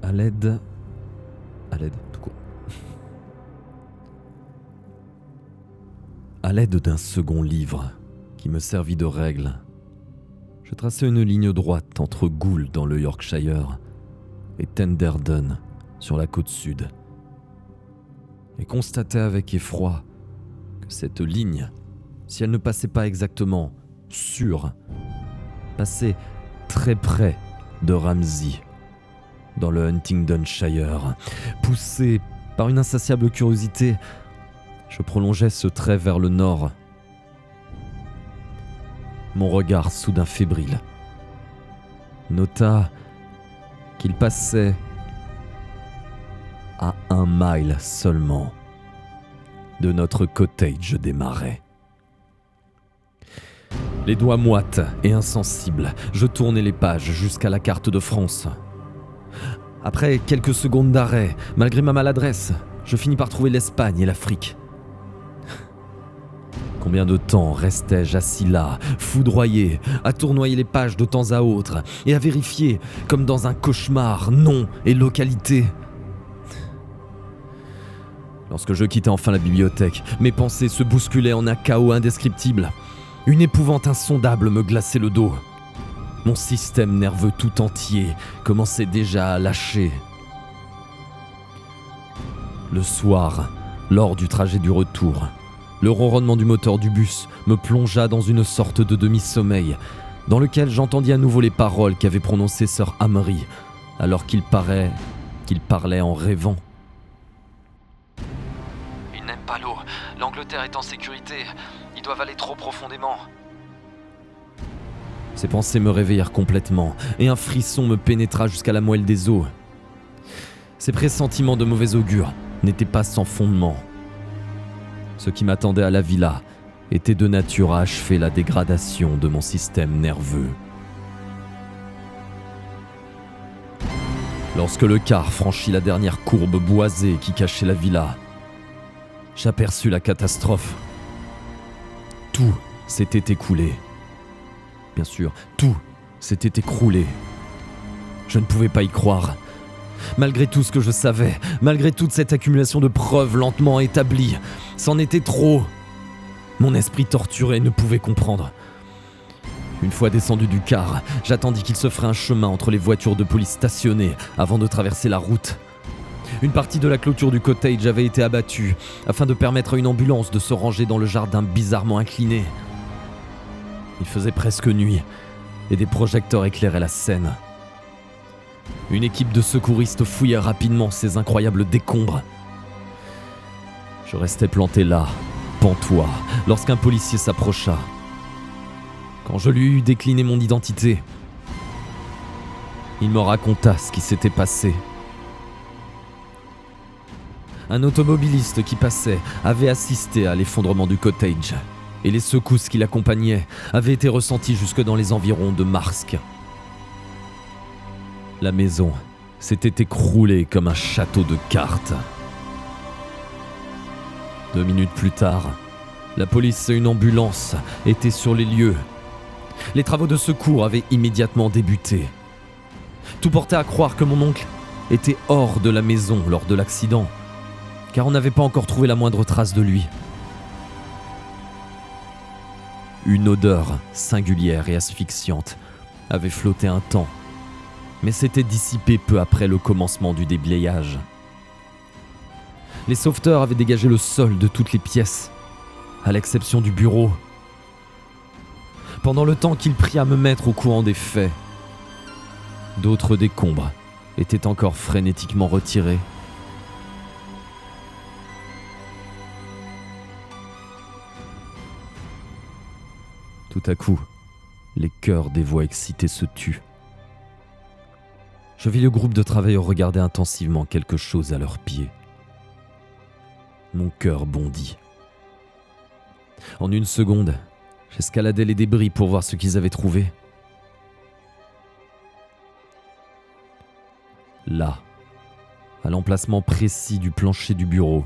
À l'aide, tout court. À l'aide d'un second livre qui me servit de règle, je traçais une ligne droite entre Goole dans le Yorkshire et Tenderden sur la côte sud, et constatais avec effroi que cette ligne, si elle ne passait pas exactement sur, passait très près de Ramsey, dans le Huntingdonshire. Poussé par une insatiable curiosité, je prolongeais ce trait vers le nord. Mon regard soudain fébrile nota qu'il passait à 1 mile seulement de notre cottage des marais. Les doigts moites et insensibles, je tournais les pages jusqu'à la carte de France. Après quelques secondes d'arrêt, malgré ma maladresse, je finis par trouver l'Espagne et l'Afrique. Combien de temps restais-je assis là, foudroyé, à tournoyer les pages de temps à autre et à vérifier, comme dans un cauchemar, noms et localités. Lorsque je quittais enfin la bibliothèque, mes pensées se bousculaient en un chaos indescriptible. Une épouvante insondable me glaçait le dos. Mon système nerveux tout entier commençait déjà à lâcher. Le soir, lors du trajet du retour, le ronronnement du moteur du bus me plongea dans une sorte de demi-sommeil, dans lequel j'entendis à nouveau les paroles qu'avait prononcées Sir Amaury, alors qu'il parlait en rêvant. Ils n'aiment pas l'eau. L'Angleterre est en sécurité. Ils doivent aller trop profondément. Ces pensées me réveillèrent complètement, et un frisson me pénétra jusqu'à la moelle des os. Ces pressentiments de mauvais augure n'étaient pas sans fondement. Ce qui m'attendait à la villa était de nature à achever la dégradation de mon système nerveux. Lorsque le car franchit la dernière courbe boisée qui cachait la villa, j'aperçus la catastrophe. Tout s'était écoulé. Bien sûr, tout s'était écroulé. Je ne pouvais pas y croire. Malgré tout ce que je savais, malgré toute cette accumulation de preuves lentement établies, c'en était trop. Mon esprit torturé ne pouvait comprendre. Une fois descendu du car, j'attendis qu'il se ferait un chemin entre les voitures de police stationnées avant de traverser la route. Une partie de la clôture du cottage avait été abattue afin de permettre à une ambulance de se ranger dans le jardin bizarrement incliné. Il faisait presque nuit et des projecteurs éclairaient la scène. Une équipe de secouristes fouillait rapidement ces incroyables décombres. Je restais planté là, pantois, lorsqu'un policier s'approcha. Quand je lui eus décliné mon identité, il me raconta ce qui s'était passé. Un automobiliste qui passait avait assisté à l'effondrement du cottage et les secousses qui l'accompagnaient avaient été ressenties jusque dans les environs de Marsk. La maison s'était écroulée comme un château de cartes. 2 minutes plus tard, la police et une ambulance étaient sur les lieux. Les travaux de secours avaient immédiatement débuté. Tout portait à croire que mon oncle était hors de la maison lors de l'accident, car on n'avait pas encore trouvé la moindre trace de lui. Une odeur singulière et asphyxiante avait flotté un temps, mais s'était dissipée peu après le commencement du déblayage. Les sauveteurs avaient dégagé le sol de toutes les pièces, à l'exception du bureau. Pendant le temps qu'il prit à me mettre au courant des faits, d'autres décombres étaient encore frénétiquement retirés. Tout à coup, les chœurs des voix excitées se tuent. Je vis le groupe de travailleurs regarder intensivement quelque chose à leurs pieds. Mon cœur bondit. En une seconde, j'escaladais les débris pour voir ce qu'ils avaient trouvé. Là, à l'emplacement précis du plancher du bureau,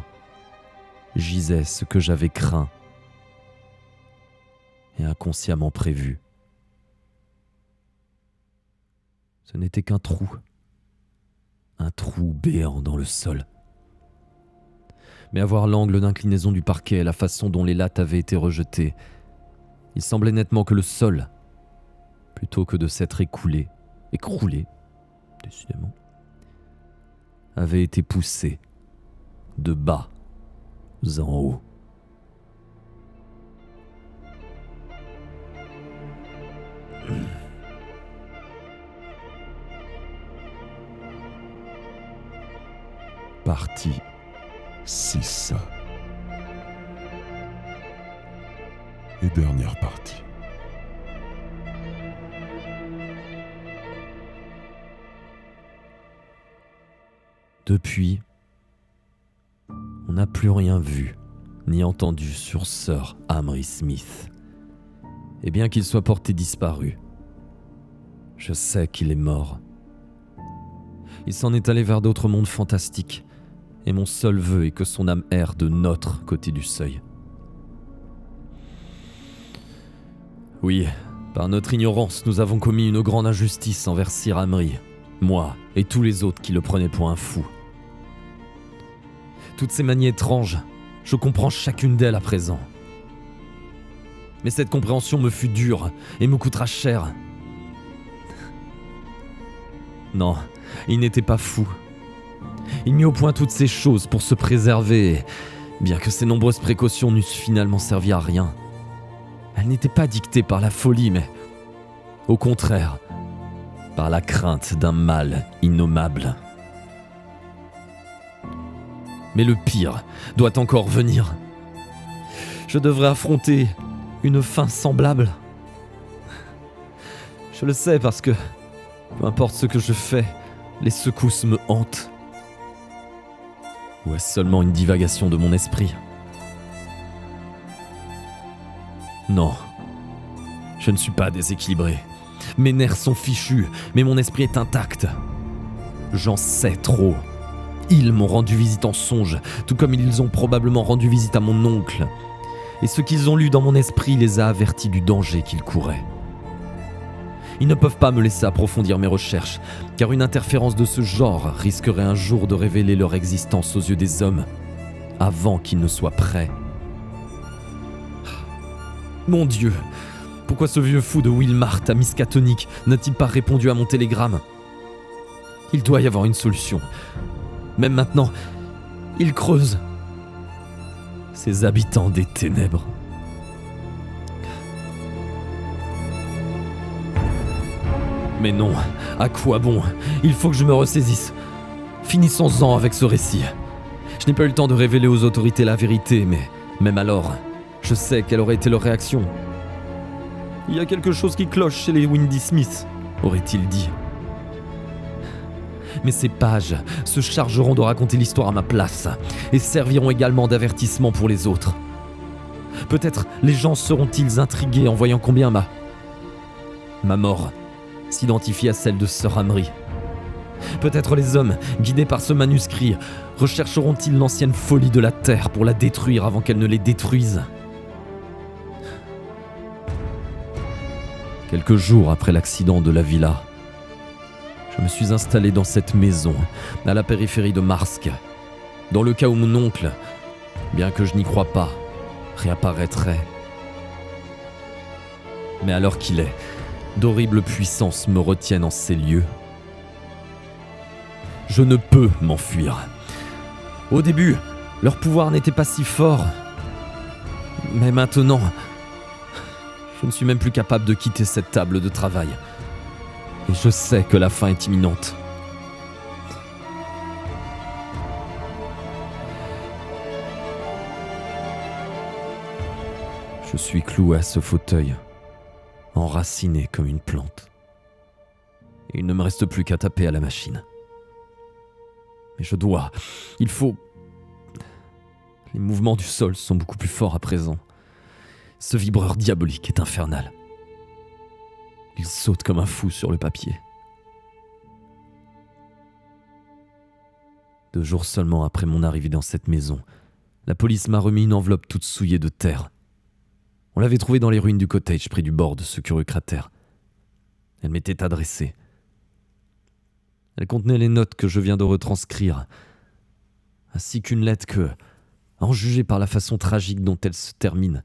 gisait ce que j'avais craint et inconsciemment prévu. Ce n'était qu'un trou béant dans le sol. Mais à voir l'angle d'inclinaison du parquet et la façon dont les lattes avaient été rejetées, il semblait nettement que le sol, plutôt que de s'être écroulé, décidément, avait été poussé de bas en haut. Partie 6. Et dernière partie. Depuis, on n'a plus rien vu ni entendu sur Sir Amory Smith. Et bien qu'il soit porté disparu, je sais qu'il est mort. Il s'en est allé vers d'autres mondes fantastiques, et mon seul vœu est que son âme erre de notre côté du seuil. Oui, par notre ignorance, nous avons commis une grande injustice envers Sir Amory, moi et tous les autres qui le prenaient pour un fou. Toutes ces manies étranges, je comprends chacune d'elles à présent. Mais cette compréhension me fut dure et me coûtera cher. Non, il n'était pas fou. Il mit au point toutes ces choses pour se préserver, bien que ces nombreuses précautions n'eussent finalement servi à rien. Elles n'étaient pas dictées par la folie, mais au contraire, par la crainte d'un mal innommable. Mais le pire doit encore venir. Je devrais affronter une fin semblable. Je le sais parce que, peu importe ce que je fais, les secousses me hantent. Ou est-ce seulement une divagation de mon esprit ? Non. Je ne suis pas déséquilibré. Mes nerfs sont fichus, mais mon esprit est intact. J'en sais trop. Ils m'ont rendu visite en songe, tout comme ils ont probablement rendu visite à mon oncle. Et ce qu'ils ont lu dans mon esprit les a avertis du danger qu'ils couraient. Ils ne peuvent pas me laisser approfondir mes recherches, car une interférence de ce genre risquerait un jour de révéler leur existence aux yeux des hommes, avant qu'ils ne soient prêts. Mon Dieu, pourquoi ce vieux fou de Wilmart à Miskatonic n'a-t-il pas répondu à mon télégramme ? Il doit y avoir une solution. Même maintenant, il creuse. Ces habitants des ténèbres. Mais non, à quoi bon ? Il faut que je me ressaisisse. Finissons-en avec ce récit. Je n'ai pas eu le temps de révéler aux autorités la vérité, mais même alors, je sais quelle aurait été leur réaction. Il y a quelque chose qui cloche chez les Windy Smith, aurait-il dit. Mais ces pages se chargeront de raconter l'histoire à ma place et serviront également d'avertissement pour les autres. Peut-être les gens seront-ils intrigués en voyant combien ma mort s'identifie à celle de Sir Amri. Peut-être les hommes, guidés par ce manuscrit, rechercheront-ils l'ancienne folie de la Terre pour la détruire avant qu'elle ne les détruise. Quelques jours après l'accident de la villa, je me suis installé dans cette maison, à la périphérie de Marsk, dans le cas où mon oncle, bien que je n'y crois pas, réapparaîtrait. Mais à l'heure qu'il est, d'horribles puissances me retiennent en ces lieux. Je ne peux m'enfuir. Au début, leur pouvoir n'était pas si fort. Mais maintenant, je ne suis même plus capable de quitter cette table de travail. Et je sais que la fin est imminente. Je suis cloué à ce fauteuil, enraciné comme une plante. Et il ne me reste plus qu'à taper à la machine. Mais il faut... Les mouvements du sol sont beaucoup plus forts à présent. Ce vibreur diabolique est infernal. Il saute comme un fou sur le papier. 2 jours seulement après mon arrivée dans cette maison, la police m'a remis une enveloppe toute souillée de terre. On l'avait trouvée dans les ruines du cottage près du bord de ce curieux cratère. Elle m'était adressée. Elle contenait les notes que je viens de retranscrire, ainsi qu'une lettre que, à en juger par la façon tragique dont elle se termine,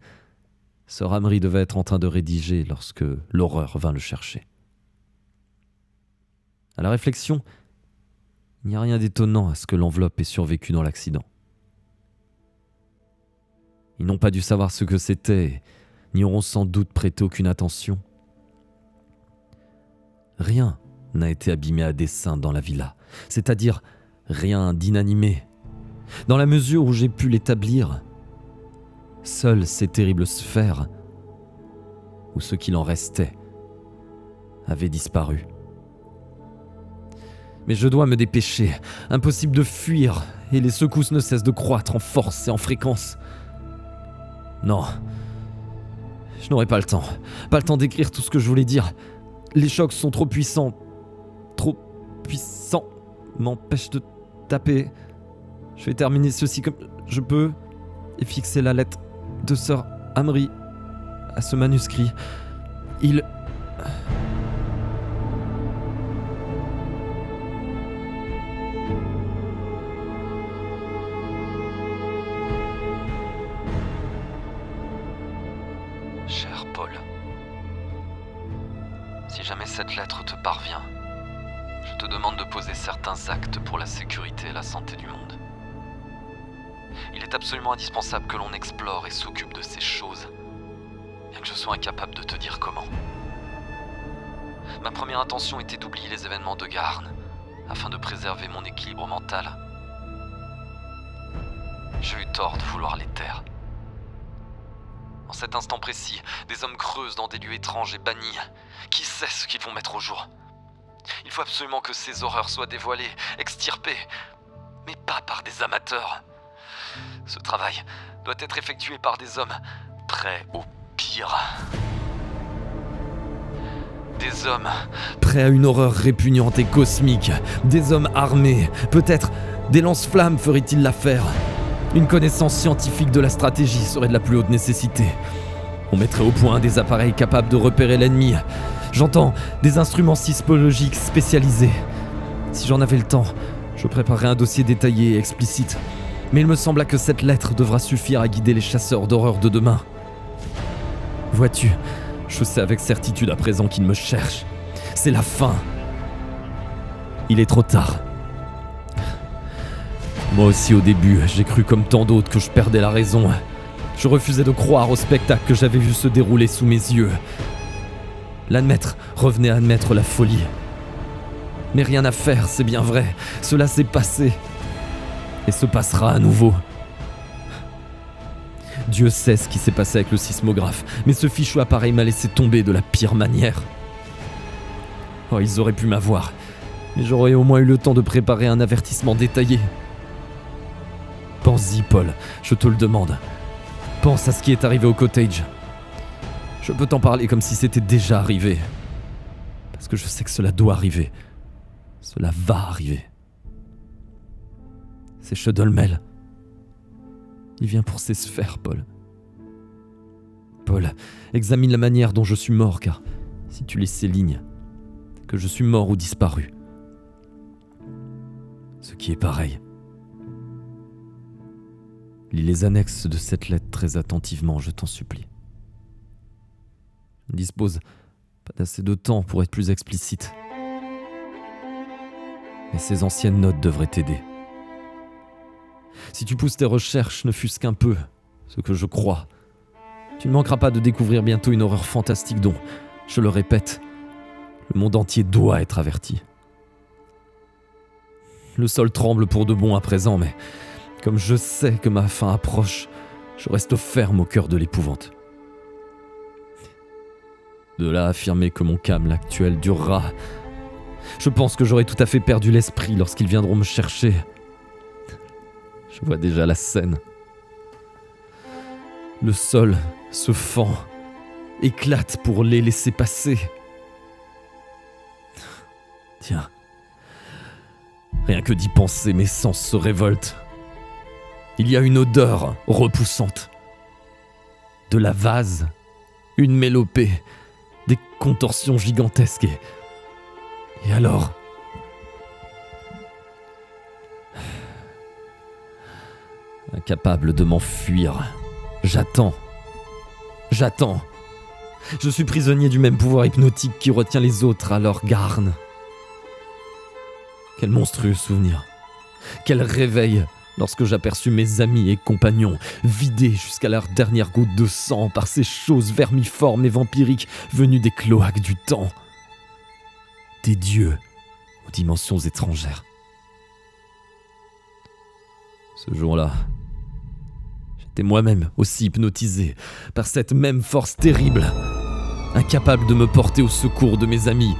Sir Amri devait être en train de rédiger lorsque l'horreur vint le chercher. À la réflexion, il n'y a rien d'étonnant à ce que l'enveloppe ait survécu dans l'accident. Ils n'ont pas dû savoir ce que c'était et n'y auront sans doute prêté aucune attention. Rien n'a été abîmé à dessein dans la villa, c'est-à-dire rien d'inanimé. Dans la mesure où j'ai pu l'établir, seules ces terribles sphères, ou ce qu'il en restait, avaient disparu. Mais je dois me dépêcher, impossible de fuir, et les secousses ne cessent de croître en force et en fréquence. Non, je n'aurai pas le temps d'écrire tout ce que je voulais dire. Les chocs sont trop puissants, m'empêchent de taper. Je vais terminer ceci comme je peux et fixer la lettre de Sir Amri à ce manuscrit. Cher Paul, si jamais cette lettre te parvient, je te demande de poser certains actes pour la sécurité et la santé du monde. Il est absolument indispensable que l'on explore et s'occupe de ces choses, bien que je sois incapable de te dire comment. Ma première intention était d'oublier les événements de Gaharn, afin de préserver mon équilibre mental. J'ai eu tort de vouloir les taire. En cet instant précis, des hommes creusent dans des lieux étranges et bannis. Qui sait ce qu'ils vont mettre au jour ? Il faut absolument que ces horreurs soient dévoilées, extirpées, mais pas par des amateurs. Ce travail doit être effectué par des hommes prêts au pire. dire. Des hommes Prêts à une horreur répugnante et cosmique. Des hommes armés. Peut-être des lance-flammes feraient-ils l'affaire. Une connaissance scientifique de la stratégie serait de la plus haute nécessité. On mettrait au point des appareils capables de repérer l'ennemi. J'entends des instruments sismologiques spécialisés. Si j'en avais le temps, je préparerais un dossier détaillé et explicite. Mais il me sembla que cette lettre devra suffire à guider les chasseurs d'horreur de demain. Vois-tu, je sais avec certitude à présent qu'ils me cherchent. C'est la fin. Il est trop tard. Moi aussi au début, j'ai cru comme tant d'autres que je perdais la raison. Je refusais de croire au spectacle que j'avais vu se dérouler sous mes yeux. L'admettre revenait à admettre la folie. Mais rien à faire, c'est bien vrai. Cela s'est passé. Et se passera à nouveau. Dieu sait ce qui s'est passé avec le sismographe, mais ce fichu appareil m'a laissé tomber de la pire manière. Oh, ils auraient pu m'avoir, mais j'aurais au moins eu le temps de préparer un avertissement détaillé. Pense-y, Paul, je te le demande. Pense à ce qui est arrivé au cottage. Je peux t'en parler comme si c'était déjà arrivé. Parce que je sais que cela doit arriver. Cela va arriver. C'est Shuttlemel. Il vient pour ses sphères, Paul. Paul, examine la manière dont je suis mort, car si tu lis ces lignes, c'est que je suis mort ou disparu. Ce qui est pareil. Lis les annexes de cette lettre très attentivement, je t'en supplie. Je ne dispose pas d'assez de temps pour être plus explicite. Mais ces anciennes notes devraient t'aider. Si tu pousses tes recherches, ne fût-ce qu'un peu, ce que je crois, tu ne manqueras pas de découvrir bientôt une horreur fantastique dont, je le répète, le monde entier doit être averti. Le sol tremble pour de bon à présent, mais comme je sais que ma fin approche, je reste ferme au cœur de l'épouvante. De là à affirmer que mon calme actuel durera, je pense que j'aurai tout à fait perdu l'esprit lorsqu'ils viendront me chercher. Je vois déjà la scène. Le sol se fend, éclate pour les laisser passer. Tiens, rien que d'y penser, mes sens se révoltent. Il y a une odeur repoussante. De la vase, une mélopée, des contorsions gigantesques et alors... Incapable de m'enfuir, j'attends. Je suis prisonnier du même pouvoir hypnotique qui retient les autres à leur garne. Quel monstrueux souvenir. Quel réveil lorsque j'aperçus mes amis et compagnons vidés jusqu'à leur dernière goutte de sang par ces choses vermiformes et vampiriques venues des cloaques du temps. Des dieux aux dimensions étrangères. Ce jour-là, j'étais moi-même aussi hypnotisé par cette même force terrible, incapable de me porter au secours de mes amis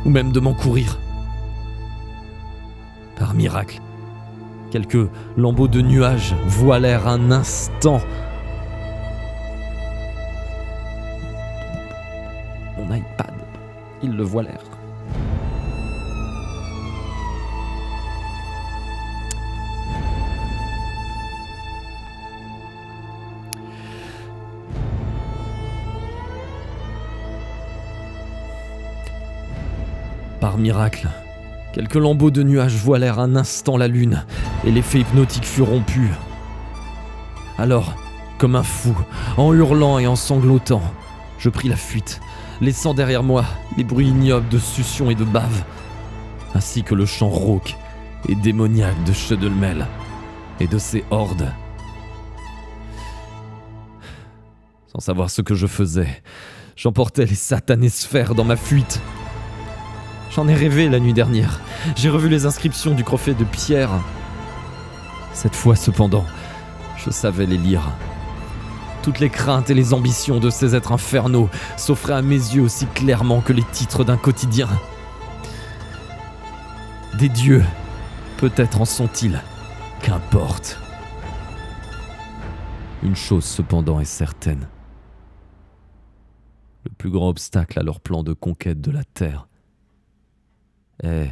ou même de m'encourir. Par miracle, quelques lambeaux de nuages voilèrent un instant mon iPad. Ils le voilèrent. Par miracle, quelques lambeaux de nuages voilèrent un instant la lune et l'effet hypnotique fut rompu. Alors, comme un fou, en hurlant et en sanglotant, je pris la fuite, laissant derrière moi les bruits ignobles de succion et de bave, ainsi que le chant rauque et démoniaque de Shuttlemel et de ses hordes. Sans savoir ce que je faisais, j'emportais les satanées sphères dans ma fuite. J'en ai rêvé la nuit dernière. J'ai revu les inscriptions du crochet de pierre. Cette fois, cependant, je savais les lire. Toutes les craintes et les ambitions de ces êtres infernaux s'offraient à mes yeux aussi clairement que les titres d'un quotidien. Des dieux, peut-être en sont-ils, qu'importe. Une chose cependant est certaine. Le plus grand obstacle à leur plan de conquête de la Terre est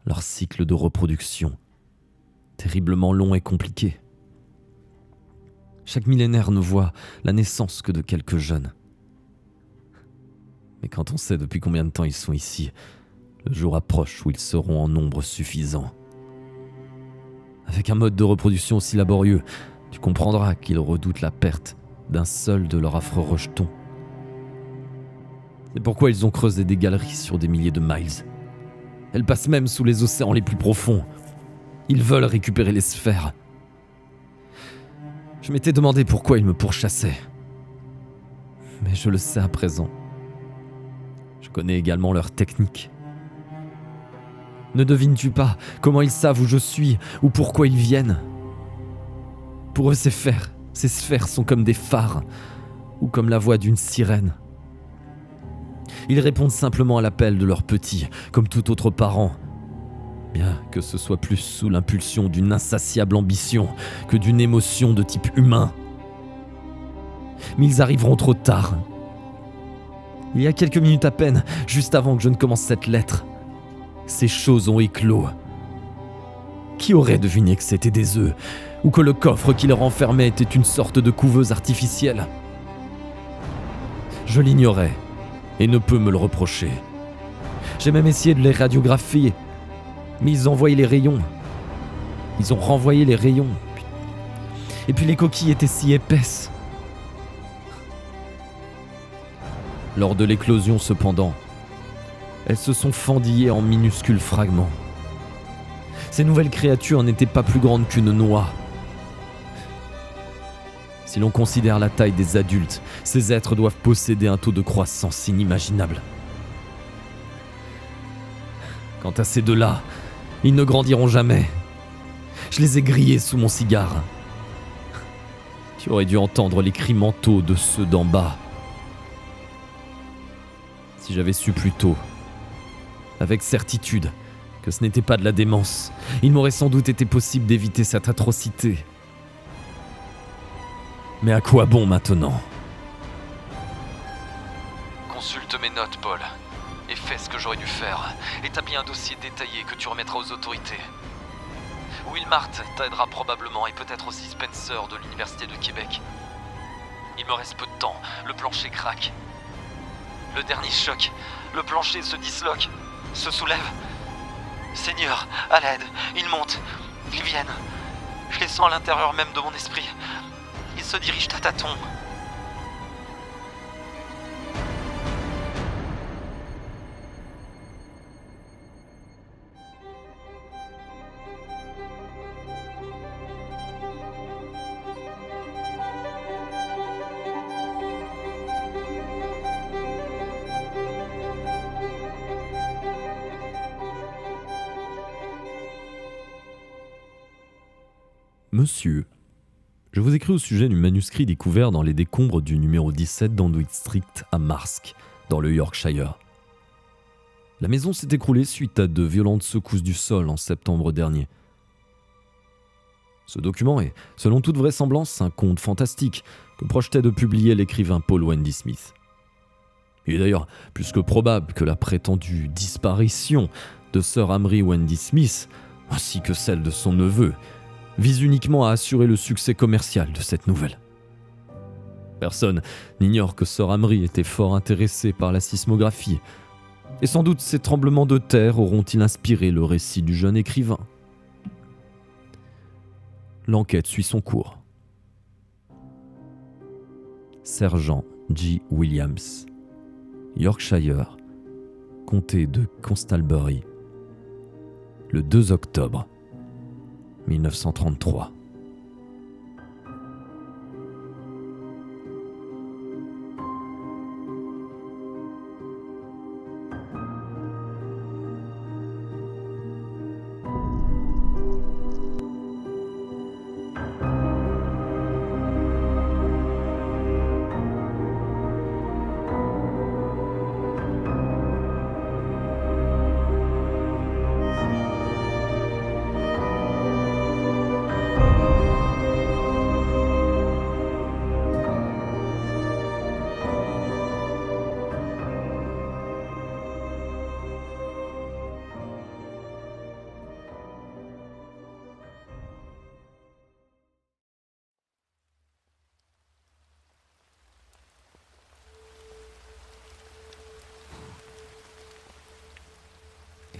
leur cycle de reproduction, terriblement long et compliqué. Chaque millénaire ne voit la naissance que de quelques jeunes. Mais quand on sait depuis combien de temps ils sont ici, le jour approche où ils seront en nombre suffisant. Avec un mode de reproduction aussi laborieux, tu comprendras qu'ils redoutent la perte d'un seul de leurs affreux rejetons. C'est pourquoi ils ont creusé des galeries sur des milliers de miles. Elles passent même sous les océans les plus profonds. Ils veulent récupérer les sphères. Je m'étais demandé pourquoi ils me pourchassaient. Mais je le sais à présent. Je connais également leur technique. Ne devines-tu pas comment ils savent où je suis ou pourquoi ils viennent ? Pour eux, ces sphères sont comme des phares ou comme la voix d'une sirène. Ils répondent simplement à l'appel de leurs petits, comme tout autre parent, bien que ce soit plus sous l'impulsion d'une insatiable ambition que d'une émotion de type humain. Mais ils arriveront trop tard. Il y a quelques minutes à peine, juste avant que je ne commence cette lettre, ces choses ont éclos. Qui aurait deviné que c'était des œufs, ou que le coffre qui les renfermait était une sorte de couveuse artificielle ? Je l'ignorais, et ne peux me le reprocher. J'ai même essayé de les radiographier, mais ils ont envoyé les rayons. Ils ont renvoyé les rayons. Et puis les coquilles étaient si épaisses. Lors de l'éclosion, cependant, elles se sont fendillées en minuscules fragments. Ces nouvelles créatures n'étaient pas plus grandes qu'une noix. Si l'on considère la taille des adultes, ces êtres doivent posséder un taux de croissance inimaginable. Quant à ces deux-là, ils ne grandiront jamais. Je les ai grillés sous mon cigare. Tu aurais dû entendre les cris mentaux de ceux d'en bas. Si j'avais su plus tôt, avec certitude, que ce n'était pas de la démence, il m'aurait sans doute été possible d'éviter cette atrocité. Mais à quoi bon maintenant ? Consulte mes notes, Paul, et fais ce que j'aurais dû faire. Établis un dossier détaillé que tu remettras aux autorités. Wilmart t'aidera probablement, et peut-être aussi Spencer de l'Université de Québec. Il me reste peu de temps, le plancher craque. Le dernier choc, le plancher se disloque, se soulève. Seigneur, à l'aide, ils montent, ils viennent. Je les sens à l'intérieur même de mon esprit. Ils se dirigent à tâtons. Monsieur, je vous écris au sujet du manuscrit découvert dans les décombres du numéro 17 d'Anduit Street à Marsk, dans le Yorkshire. La maison s'est écroulée suite à de violentes secousses du sol en septembre dernier. Ce document est, selon toute vraisemblance, un conte fantastique que projetait de publier l'écrivain Paul Wendy Smith. Il est d'ailleurs plus que probable que la prétendue disparition de Sir Amri Wendy Smith, ainsi que celle de son neveu, vise uniquement à assurer le succès commercial de cette nouvelle. Personne n'ignore que Sir Amri était fort intéressé par la sismographie, et sans doute ces tremblements de terre auront-ils inspiré le récit du jeune écrivain. L'enquête suit son cours. Sergent G. Williams, Yorkshire, comté de Constabulary, le 2 octobre 1933.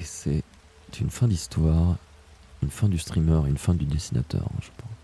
c'est une fin d'histoire, une fin du streamer, une fin du dessinateur, je pense.